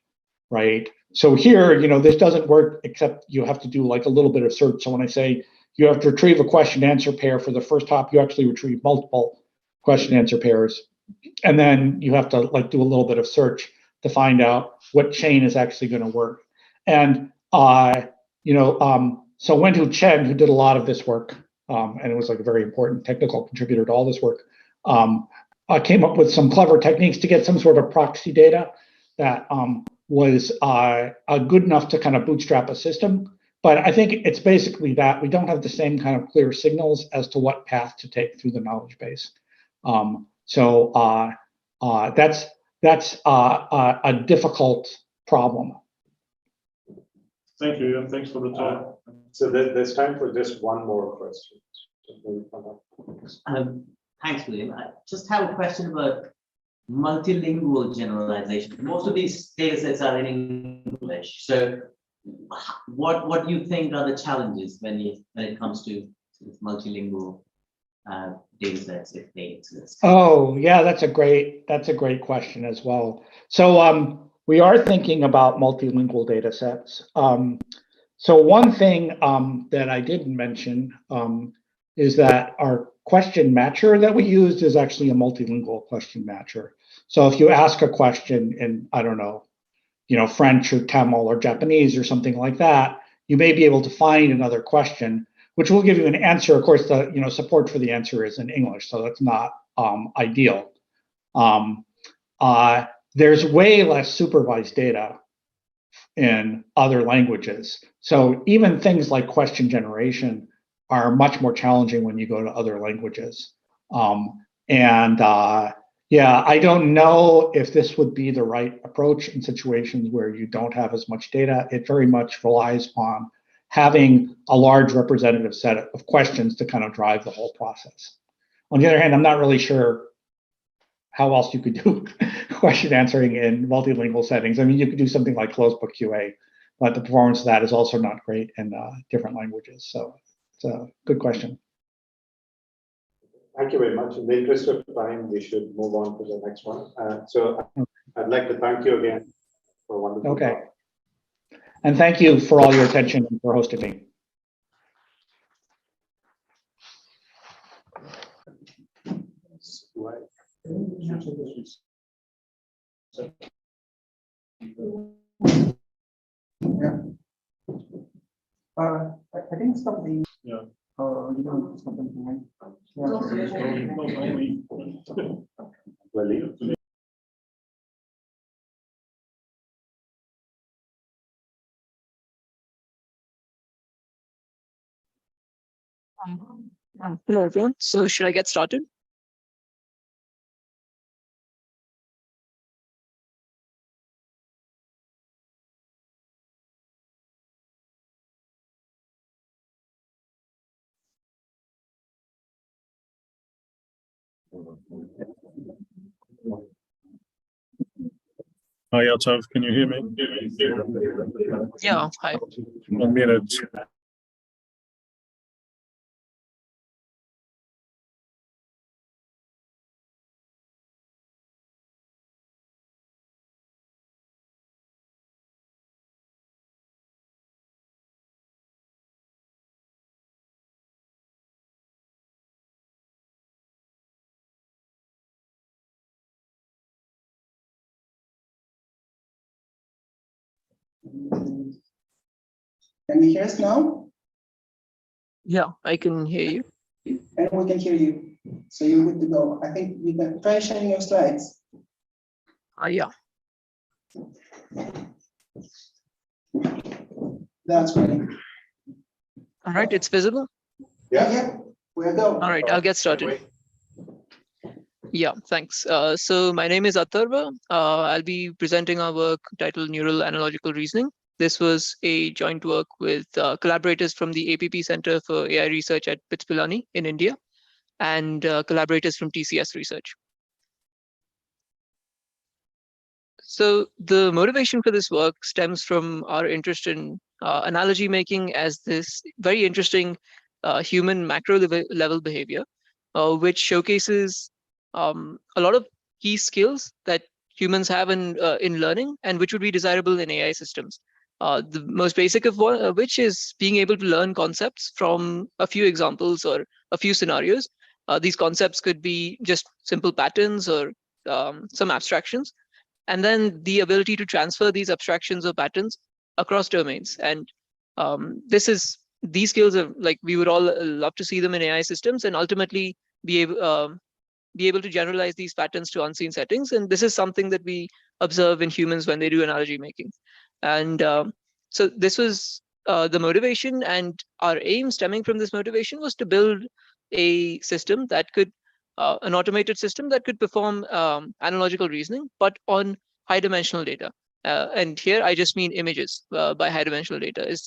right? So here, this doesn't work except you have to do like a little bit of search. So when I say you have to retrieve a question answer pair for the first hop, you actually retrieve multiple question answer pairs. And then you have to like do a little bit of search to find out what chain is actually going to work. And, so Wenhu Chen, who did a lot of this work, and it was like a very important technical contributor to all this work, came up with some clever techniques to get some sort of proxy data that was good enough to kind of bootstrap a system. But I think it's basically that we don't have the same kind of clear signals as to what path to take through the knowledge base. So that's a difficult problem. Thank you, and thanks for the talk. So there's time for just one more question. Thanks, William. I just have a question about multilingual generalization. Most of these data sets are in English. So what do you think are the challenges when it comes to multilingual data sets, if they exist? Oh, yeah, that's a great question as well. So we are thinking about multilingual data sets. So one thing that I didn't mention is that our question matcher that we used is actually a multilingual question matcher. So if you ask a question in, I don't know, French or Tamil or Japanese or something like that, you may be able to find another question, which will give you an answer. Of course, the support for the answer is in English, so that's not ideal. There's way less supervised data in other languages. So even things like question generation are much more challenging when you go to other languages. Yeah, I don't know if this would be the right approach in situations where you don't have as much data. It very much relies on having a large representative set of questions to kind of drive the whole process. On the other hand, I'm not really sure how else you could do question answering in multilingual settings. I mean, you could do something like closed book QA, but the performance of that is also not great in different languages. So it's a good question. Thank you very much. In the interest of time, we should move on to the next one. So I'd like to thank you again for a wonderful Okay. talk. And thank you for all your attention and for hosting me. Right. I think something. Yeah. You know, something behind. Well, Hello everyone. So should I get started? Hi, Yatov, can you hear me? Yeah, hi. 1 minute. Can you hear us now? Yeah, I can hear you. And we can hear you. So you're good to go. I think you can try sharing your slides. Yeah. That's great. All right, it's visible. Yeah, we'll go. All right, I'll get started. Yeah, thanks. So my name is Atharva. I'll be presenting our work titled Neural Analogical Reasoning. This was a joint work with collaborators from the APP Center for AI Research at BITS Pilani in India and collaborators from TCS Research. So the motivation for this work stems from our interest in analogy making as this very interesting human macro level behavior, which showcases a lot of key skills that humans have in learning and which would be desirable in AI systems. The most basic of which is being able to learn concepts from a few examples or a few scenarios. These concepts could be just simple patterns or some abstractions, and then the ability to transfer these abstractions or patterns across domains. And these skills are like we would all love to see them in AI systems and ultimately be able to generalize these patterns to unseen settings. And this is something that we observe in humans when they do analogy making. And so this was the motivation, and our aim stemming from this motivation was to build a system that could an automated system that could perform analogical reasoning, but on high dimensional data. And here I just mean images by high dimensional data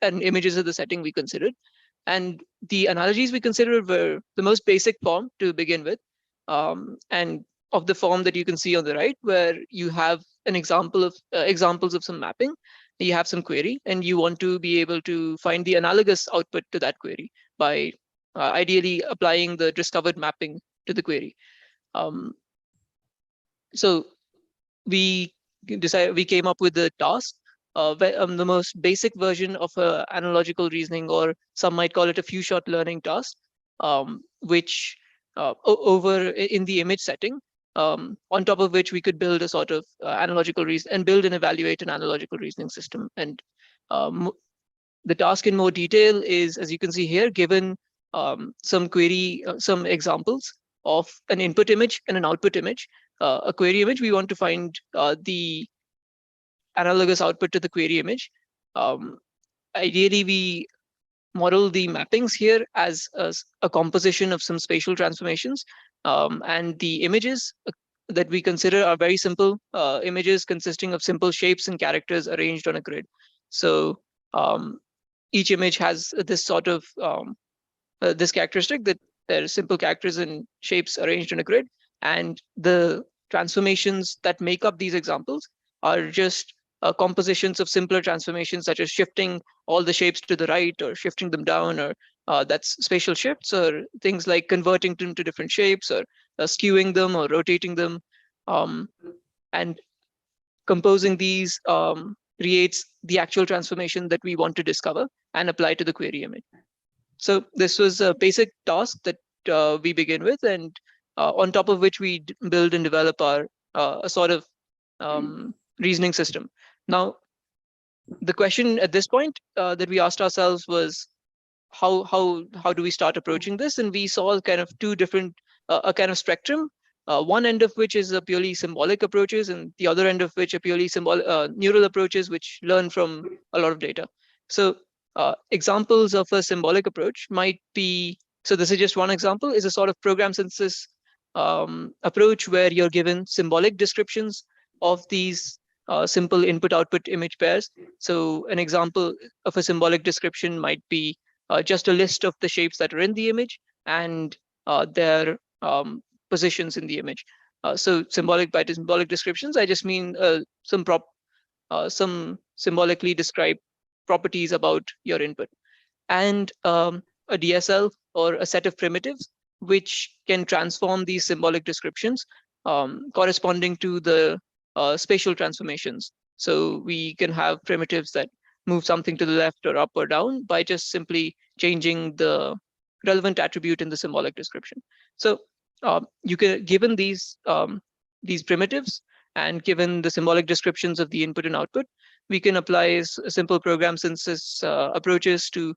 and images are the setting we considered. And the analogies we considered were the most basic form to begin with, and of the form that you can see on the right, where you have an example of examples of some mapping, you have some query, and you want to be able to find the analogous output to that query by ideally applying the discovered mapping to the query. So we came up with the task, the most basic version of analogical reasoning, or some might call it a few shot learning task, which over in the image setting, on top of which we could build a sort of analogical reason and build and evaluate an analogical reasoning system. And the task in more detail is, as you can see here, given some examples of an input image and an output image. A query image, we want to find the analogous output to the query image. Ideally, we model the mappings here as a composition of some spatial transformations, and the images that we consider are very simple images consisting of simple shapes and characters arranged on a grid. So each image has this sort of this characteristic that there are simple characters and shapes arranged in a grid, and the transformations that make up these examples are just compositions of simpler transformations, such as shifting all the shapes to the right or shifting them down, or that's spatial shifts, or things like converting them to different shapes, or skewing them or rotating them, and composing these creates the actual transformation that we want to discover and apply to the query image. So this was a basic task that we begin with, and on top of which we build and develop our a sort of reasoning system. Now, the question at this point that we asked ourselves was, how do we start approaching this? And we saw kind of two different a kind of spectrum. One end of which is a purely symbolic approaches, and the other end of which are purely neural approaches, which learn from a lot of data. So examples of a symbolic approach might be, so this is just one example, is a sort of program synthesis approach where you're given symbolic descriptions of these simple input-output image pairs. So an example of a symbolic description might be just a list of the shapes that are in the image and their positions in the image. So symbolic, by symbolic descriptions, I just mean some symbolically described properties about your input, and a DSL or a set of primitives which can transform these symbolic descriptions corresponding to the spatial transformations. So we can have primitives that move something to the left or up or down by just simply changing the relevant attribute in the symbolic description. So you can, given these primitives and given the symbolic descriptions of the input and output, we can apply simple program synthesis approaches to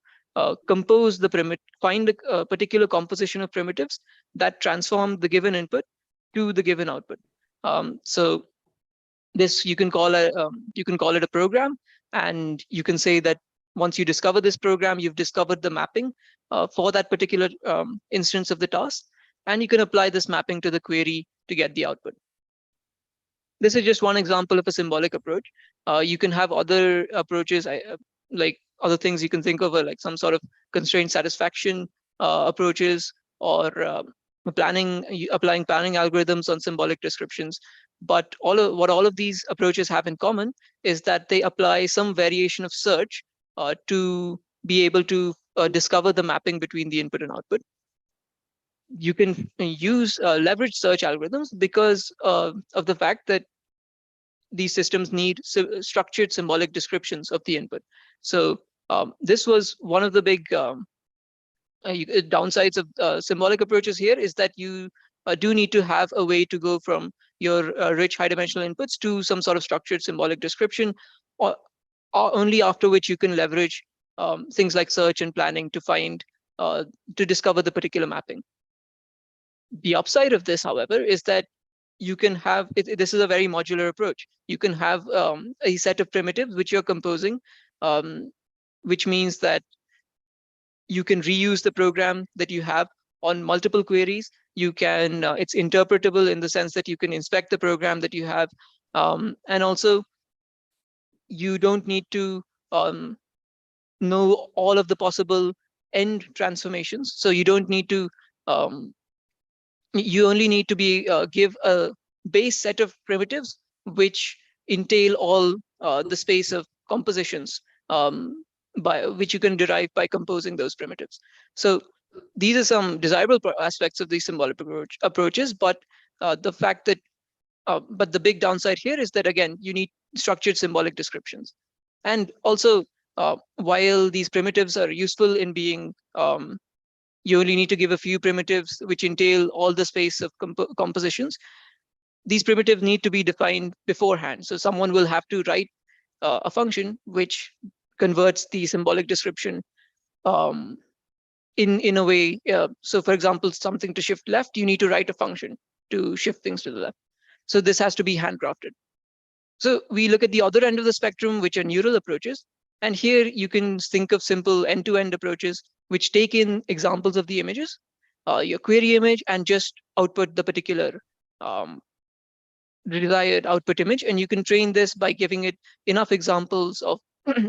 compose the find a particular composition of primitives that transform the given input to the given output. So this you can call it a program, and you can say that once you discover this program, you've discovered the mapping for that particular instance of the task, and you can apply this mapping to the query to get the output. This is just one example of a symbolic approach. You can have other approaches, like other things you can think of, like some sort of constraint satisfaction approaches, or applying planning algorithms on symbolic descriptions. But what all of these approaches have in common is that they apply some variation of search to be able to discover the mapping between the input and output. You can use leverage search algorithms because of the fact that these systems need structured symbolic descriptions of the input. So this was one of the big downsides of symbolic approaches here, is that you do need to have a way to go from your rich high-dimensional inputs to some sort of structured symbolic description, or only after which you can leverage things like search and planning to find to discover the particular mapping. The upside of this, however, is that you can have this is a very modular approach. You can have a set of primitives which you're composing, which means that you can reuse the program that you have on multiple queries. You can it's interpretable in the sense that you can inspect the program that you have, and also you don't need to know all of the possible end transformations. So you don't need to you only need to be give a base set of primitives which entail all the space of compositions by which you can derive by composing those primitives. So these are some desirable aspects of these symbolic approaches, but the fact that but the big downside here is that, again, you need structured symbolic descriptions. And also, while these primitives are useful in being you only need to give a few primitives which entail all the space of compositions. These primitives need to be defined beforehand. So someone will have to write a function which converts the symbolic description in a way. So for example, something to shift left, you need to write a function to shift things to the left. So this has to be handcrafted. So we look at the other end of the spectrum, which are neural approaches. And here you can think of simple end-to-end approaches, which take in examples of the images, your query image, and just output the particular desired output image. And you can train this by giving it enough examples of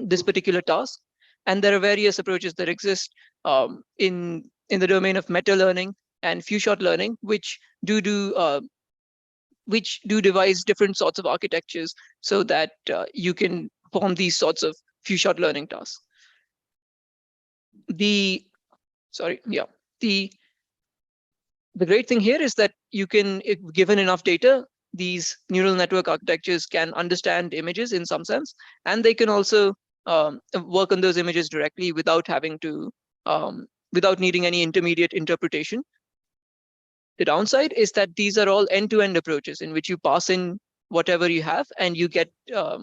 this particular task. And there are various approaches that exist in the domain of meta learning and few-shot learning, which do devise different sorts of architectures so that you can form these sorts of few-shot learning tasks. The great thing here is that you can, if given enough data, these neural network architectures can understand images in some sense, and they can also work on those images directly without having to, without needing any intermediate interpretation. The downside is that these are all end-to-end approaches in which you pass in whatever you have and you get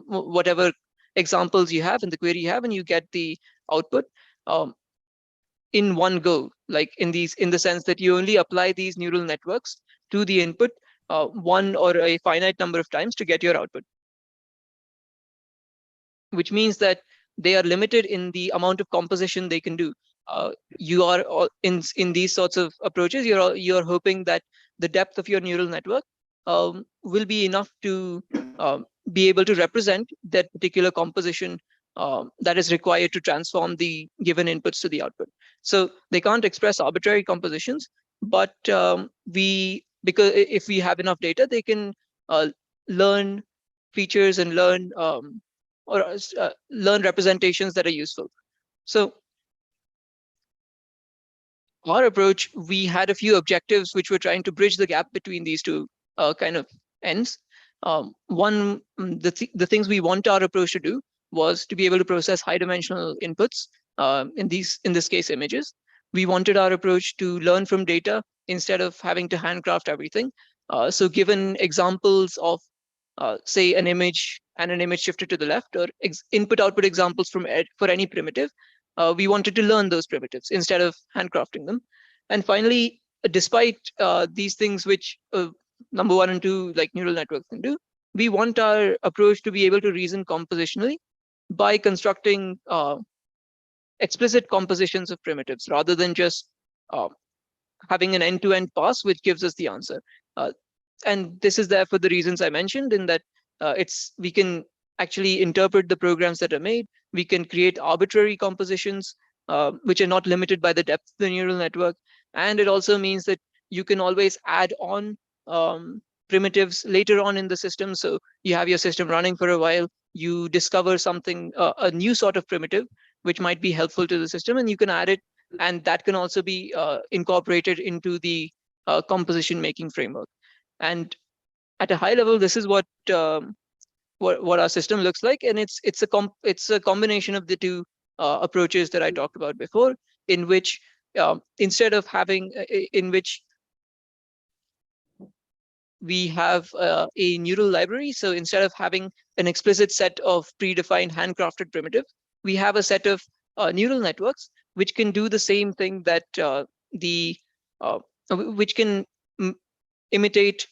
whatever examples you have in the query you have, and you get the output in one go, like in the sense that you only apply these neural networks to the input one or a finite number of times to get your output, which means that they are limited in the amount of composition they can do. You are in these sorts of approaches, you're hoping that the depth of your neural network will be enough to be able to represent that particular composition that is required to transform the given inputs to the output. So they can't express arbitrary compositions, but because if we have enough data, they can learn features and learn learn representations that are useful. So our approach, we had a few objectives which were trying to bridge the gap between these two kind of ends. One, the things we want our approach to do was to be able to process high-dimensional inputs, in this case, images. We wanted our approach to learn from data instead of having to handcraft everything. So given examples of, say, an image and an image shifted to the left, or input-output examples for any primitive, we wanted to learn those primitives instead of handcrafting them. And finally, despite these things which number 1 and 2, like neural networks, can do, we want our approach to be able to reason compositionally by constructing explicit compositions of primitives rather than just having an end-to-end pass which gives us the answer. And this is there for the reasons I mentioned, in that we can actually interpret the programs that are made. We can create arbitrary compositions which are not limited by the depth of the neural network. And it also means that you can always add on primitives later on in the system. So you have your system running for a while, you discover something, a new sort of primitive, which might be helpful to the system, and you can add it. And that can also be incorporated into the composition making framework. And at a high level, this is what our system looks like. And it's a combination of the two approaches that I talked about before, in which instead of having, in which we have a neural library. So instead of having an explicit set of predefined handcrafted primitive, we have a set of neural networks which can do the same thing that which can imitate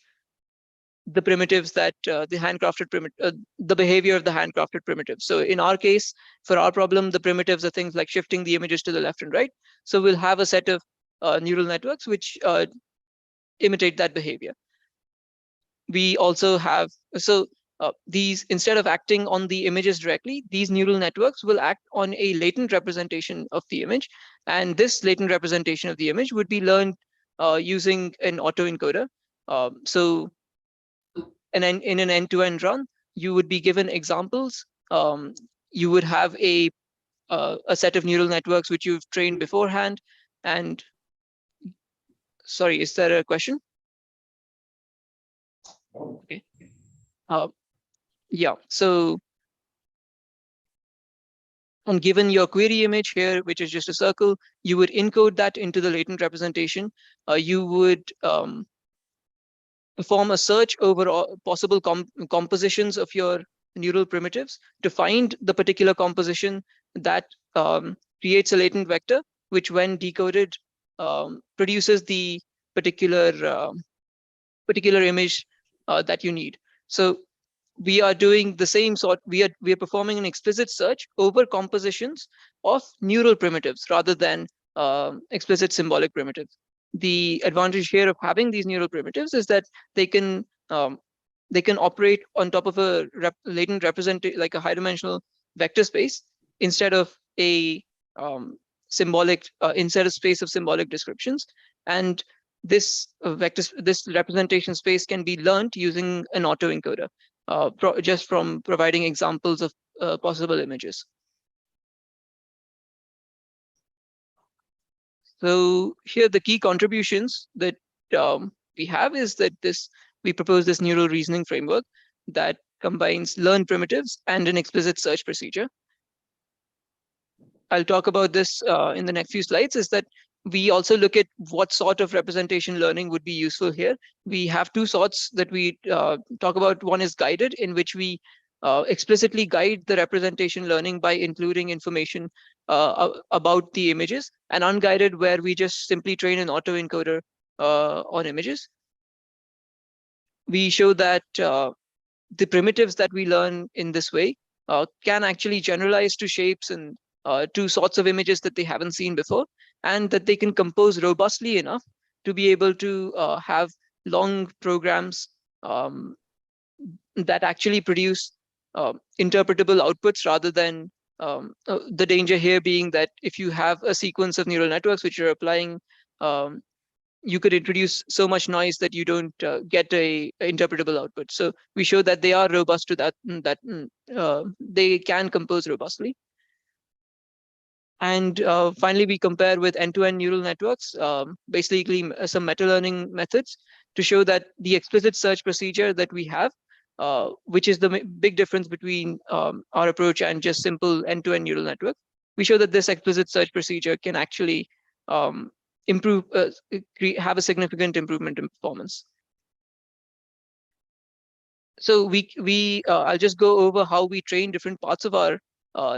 the primitives that the behavior of the handcrafted primitives. So in our case, for our problem, the primitives are things like shifting the images to the left and right. So we'll have a set of neural networks which imitate that behavior. We also have, these, instead of acting on the images directly, these neural networks will act on a latent representation of the image. And this latent representation of the image would be learned using an autoencoder. So in an end-to-end run, you would be given examples. You would have a set of neural networks which you've trained beforehand. And sorry, is there a question? Okay. Yeah, so and given your query image here, which is just a circle, you would encode that into the latent representation. You would perform a search over all possible compositions of your neural primitives to find the particular composition that creates a latent vector, which when decoded produces the particular image that you need. So we are doing the same sort. We are performing an explicit search over compositions of neural primitives rather than explicit symbolic primitives. The advantage here of having these neural primitives is that they can operate on top of a latent representation, like a high-dimensional vector space, instead of a symbolic instead of space of symbolic descriptions. And this this representation space can be learned using an autoencoder, just from providing examples of possible images. So here the key contributions that we have is that we propose this neural reasoning framework that combines learned primitives and an explicit search procedure. I'll talk about this in the next few slides, is that we also look at what sort of representation learning would be useful here. We have two sorts that we talk about. One is guided, in which we explicitly guide the representation learning by including information about the images, and unguided, where we just simply train an autoencoder on images. We show that the primitives that we learn in this way can actually generalize to shapes and to sorts of images that they haven't seen before, and that they can compose robustly enough to be able to have long programs that actually produce interpretable outputs, rather than the danger here being that if you have a sequence of neural networks which you're applying, you could introduce so much noise that you don't get a interpretable output. So we show that they are robust to that, they can compose robustly. And finally, we compare with end-to-end neural networks, basically some meta-learning methods, to show that the explicit search procedure that we have, which is the big difference between our approach and just simple end-to-end neural network, we show that this explicit search procedure can actually improve, have a significant improvement in performance. So I'll just go over how we train different parts of our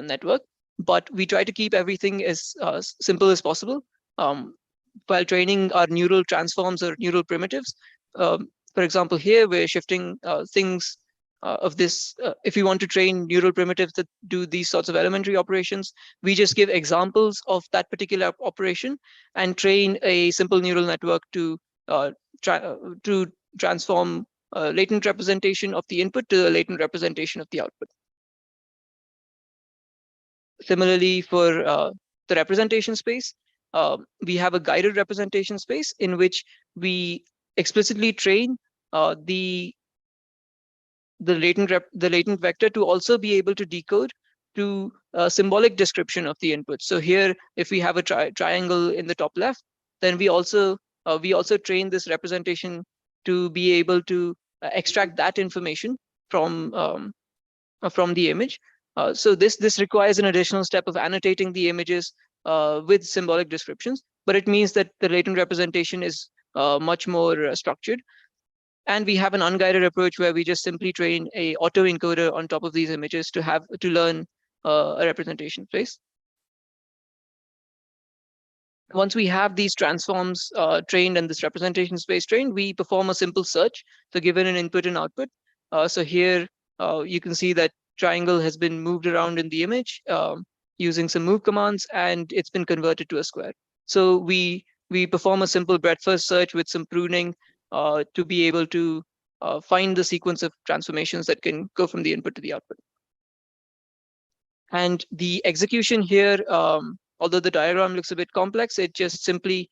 network, but we try to keep everything as simple as possible while training our neural transforms or neural primitives. For example, here we're shifting things of this. If we want to train neural primitives that do these sorts of elementary operations, we just give examples of that particular operation and train a simple neural network to transform latent representation of the input to a latent representation of the output. Similarly, for the representation space, we have a guided representation space in which we explicitly train the latent vector to also be able to decode to a symbolic description of the input. So here, if we have a triangle in the top left, then we also train this representation to be able to extract that information from the image. So this requires an additional step of annotating the images with symbolic descriptions, but it means that the latent representation is much more structured. And we have an unguided approach where we just simply train a autoencoder on top of these images to learn a representation space. Once we have these transforms trained and this representation space trained, we perform a simple search. So given an input and output, so here you can see that triangle has been moved around in the image using some move commands, and it's been converted to a square. So we perform a simple breadth-first search with some pruning to be able to find the sequence of transformations that can go from the input to the output. And the execution here, although the diagram looks a bit complex, it just simply,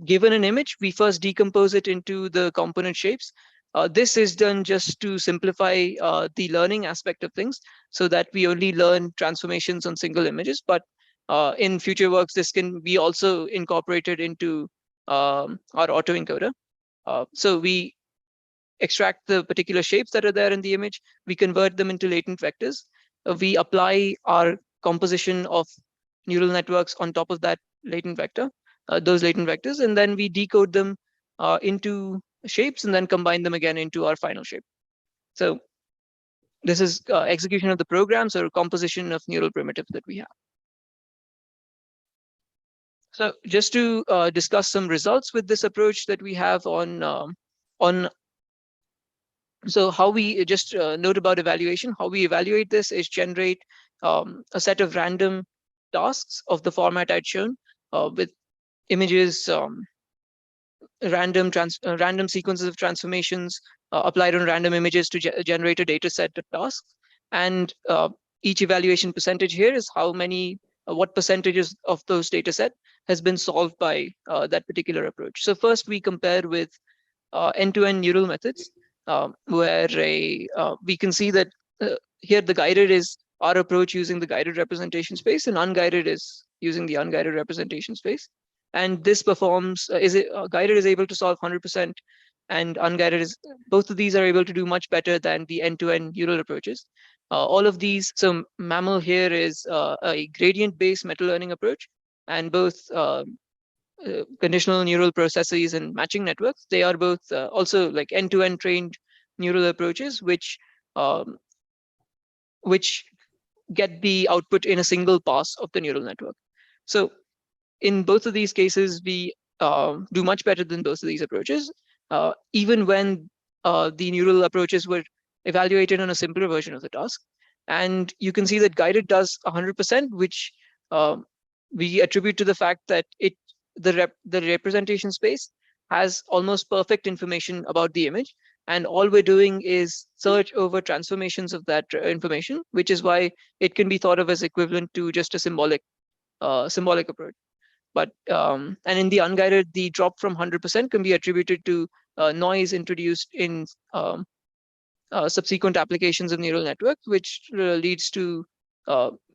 given an image, we first decompose it into the component shapes. This is done just to simplify the learning aspect of things, so that we only learn transformations on single images. But in future works, this can be also incorporated into our autoencoder. So we extract the particular shapes that are there in the image, we convert them into latent vectors. We apply our composition of neural networks on top of that latent vector, those latent vectors, and then we decode them into shapes and then combine them again into our final shape. So this is execution of the programs or composition of neural primitives that we have. So just to discuss some results with this approach that we have on So how we just note about evaluation, how we evaluate this is generate a set of random tasks of the format I'd shown with images, random sequences of transformations applied on random images to generate a data set of tasks. And each evaluation percentage here is how many, what percentages of those data set has been solved by that particular approach. So first we compare with end-to-end neural methods, where we can see that here the guided is our approach using the guided representation space, and unguided is using the unguided representation space. And this performs, guided is able to solve 100%, and unguided is, both of these are able to do much better than the end-to-end neural approaches. All of these, so MAML here is a gradient-based meta-learning approach, and both conditional neural processes and matching networks, they are both also like end-to-end trained neural approaches, which get the output in a single pass of the neural network. So in both of these cases, we do much better than both of these approaches, even when the neural approaches were evaluated on a simpler version of the task. And you can see that guided does 100%, which we attribute to the fact that the representation space has almost perfect information about the image, and all we're doing is search over transformations of that information, which is why it can be thought of as equivalent to just a symbolic approach. But and in the unguided, the drop from 100% can be attributed to noise introduced in subsequent applications of neural networks, which leads to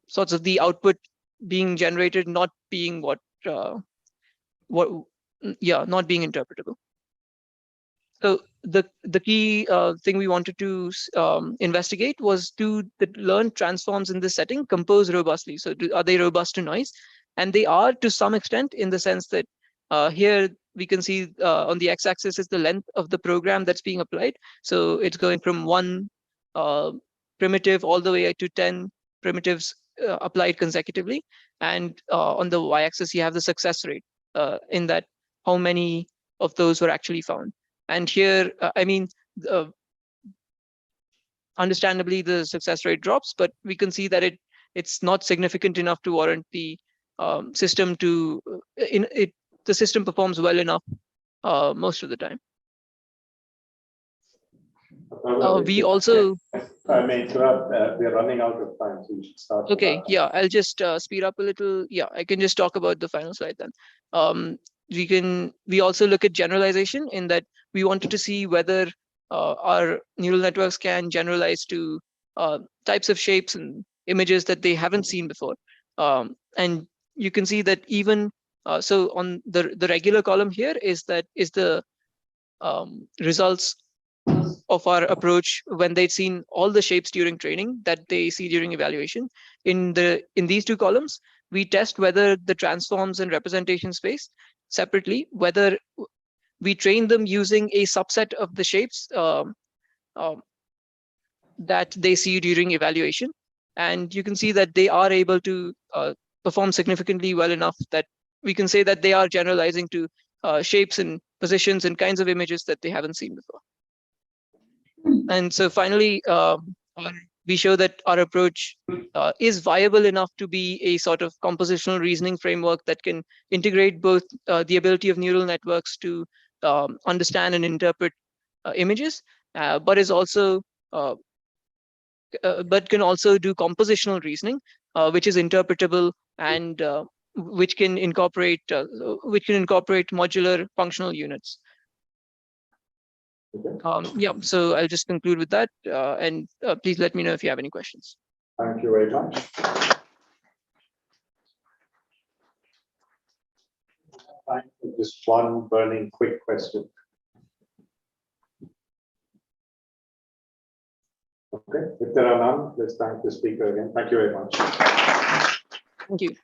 sorts of the output being generated not being not being interpretable. So the key thing we wanted to investigate was, do the learned transforms in this setting compose robustly? So are they robust to noise? And they are to some extent, in the sense that here we can see on the x-axis is the length of the program that's being applied. So it's going from 1 primitive all the way to 10 primitives applied consecutively. And on the y-axis, you have the success rate in that how many of those were actually found. And here, I mean, understandably, the success rate drops, but we can see that it's not significant enough to warrant the system to, the system performs well enough most of the time. We also, I may interrupt, we're running out of time, so you should start. okay, yeah, I'll just speed up a little. Yeah, I can just talk about the final slide then. We also look at generalization, in that we wanted to see whether our neural networks can generalize to types of shapes and images that they haven't seen before. And you can see that even so on the regular column here is the results of our approach when they'd seen all the shapes during training that they see during evaluation. In these two columns, we test whether the transforms and representation space separately, whether we train them using a subset of the shapes that they see during evaluation. And you can see that they are able to perform significantly well enough that we can say that they are generalizing to shapes and positions and kinds of images that they haven't seen before. And so finally, we show that our approach is viable enough to be a sort of compositional reasoning framework that can integrate both the ability of neural networks to understand and interpret images, but is also but can also do compositional reasoning, which is interpretable and which can incorporate modular functional units. Yeah, so I'll just conclude with that, and please let me know if you have any questions. Thank you very much. Just one burning quick question. Okay, if there are none, let's thank the speaker again. Thank you very much. Thank you.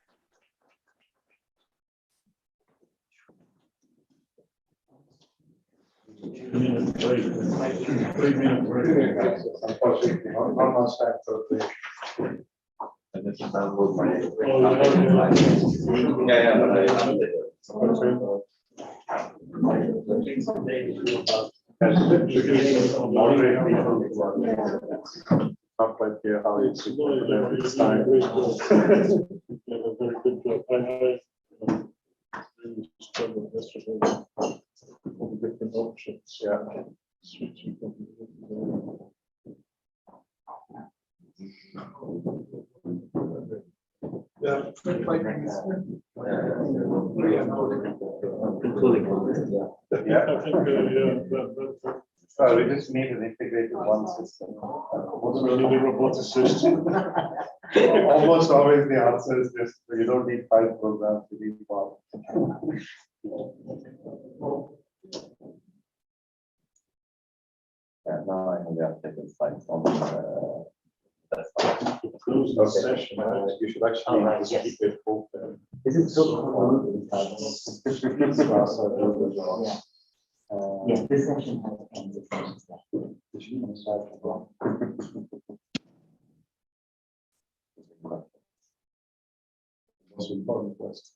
Unfortunately, not much time for the Oh, yeah, Moderate people to work. Not quite clear how it's. You have a very good job. I really struggled yesterday with all the different options. Yeah. Switching from Yeah. Yeah. I think, that So we just need an integrated one system. we need a robotic system. Almost always the answer is just, you don't need 5 programs, you need 1. Yeah, now I know they are taking slides on Close the session. You should actually Alright, just yes. keep it open. This is so. Yes, this section has ends of sessions left. Most important was.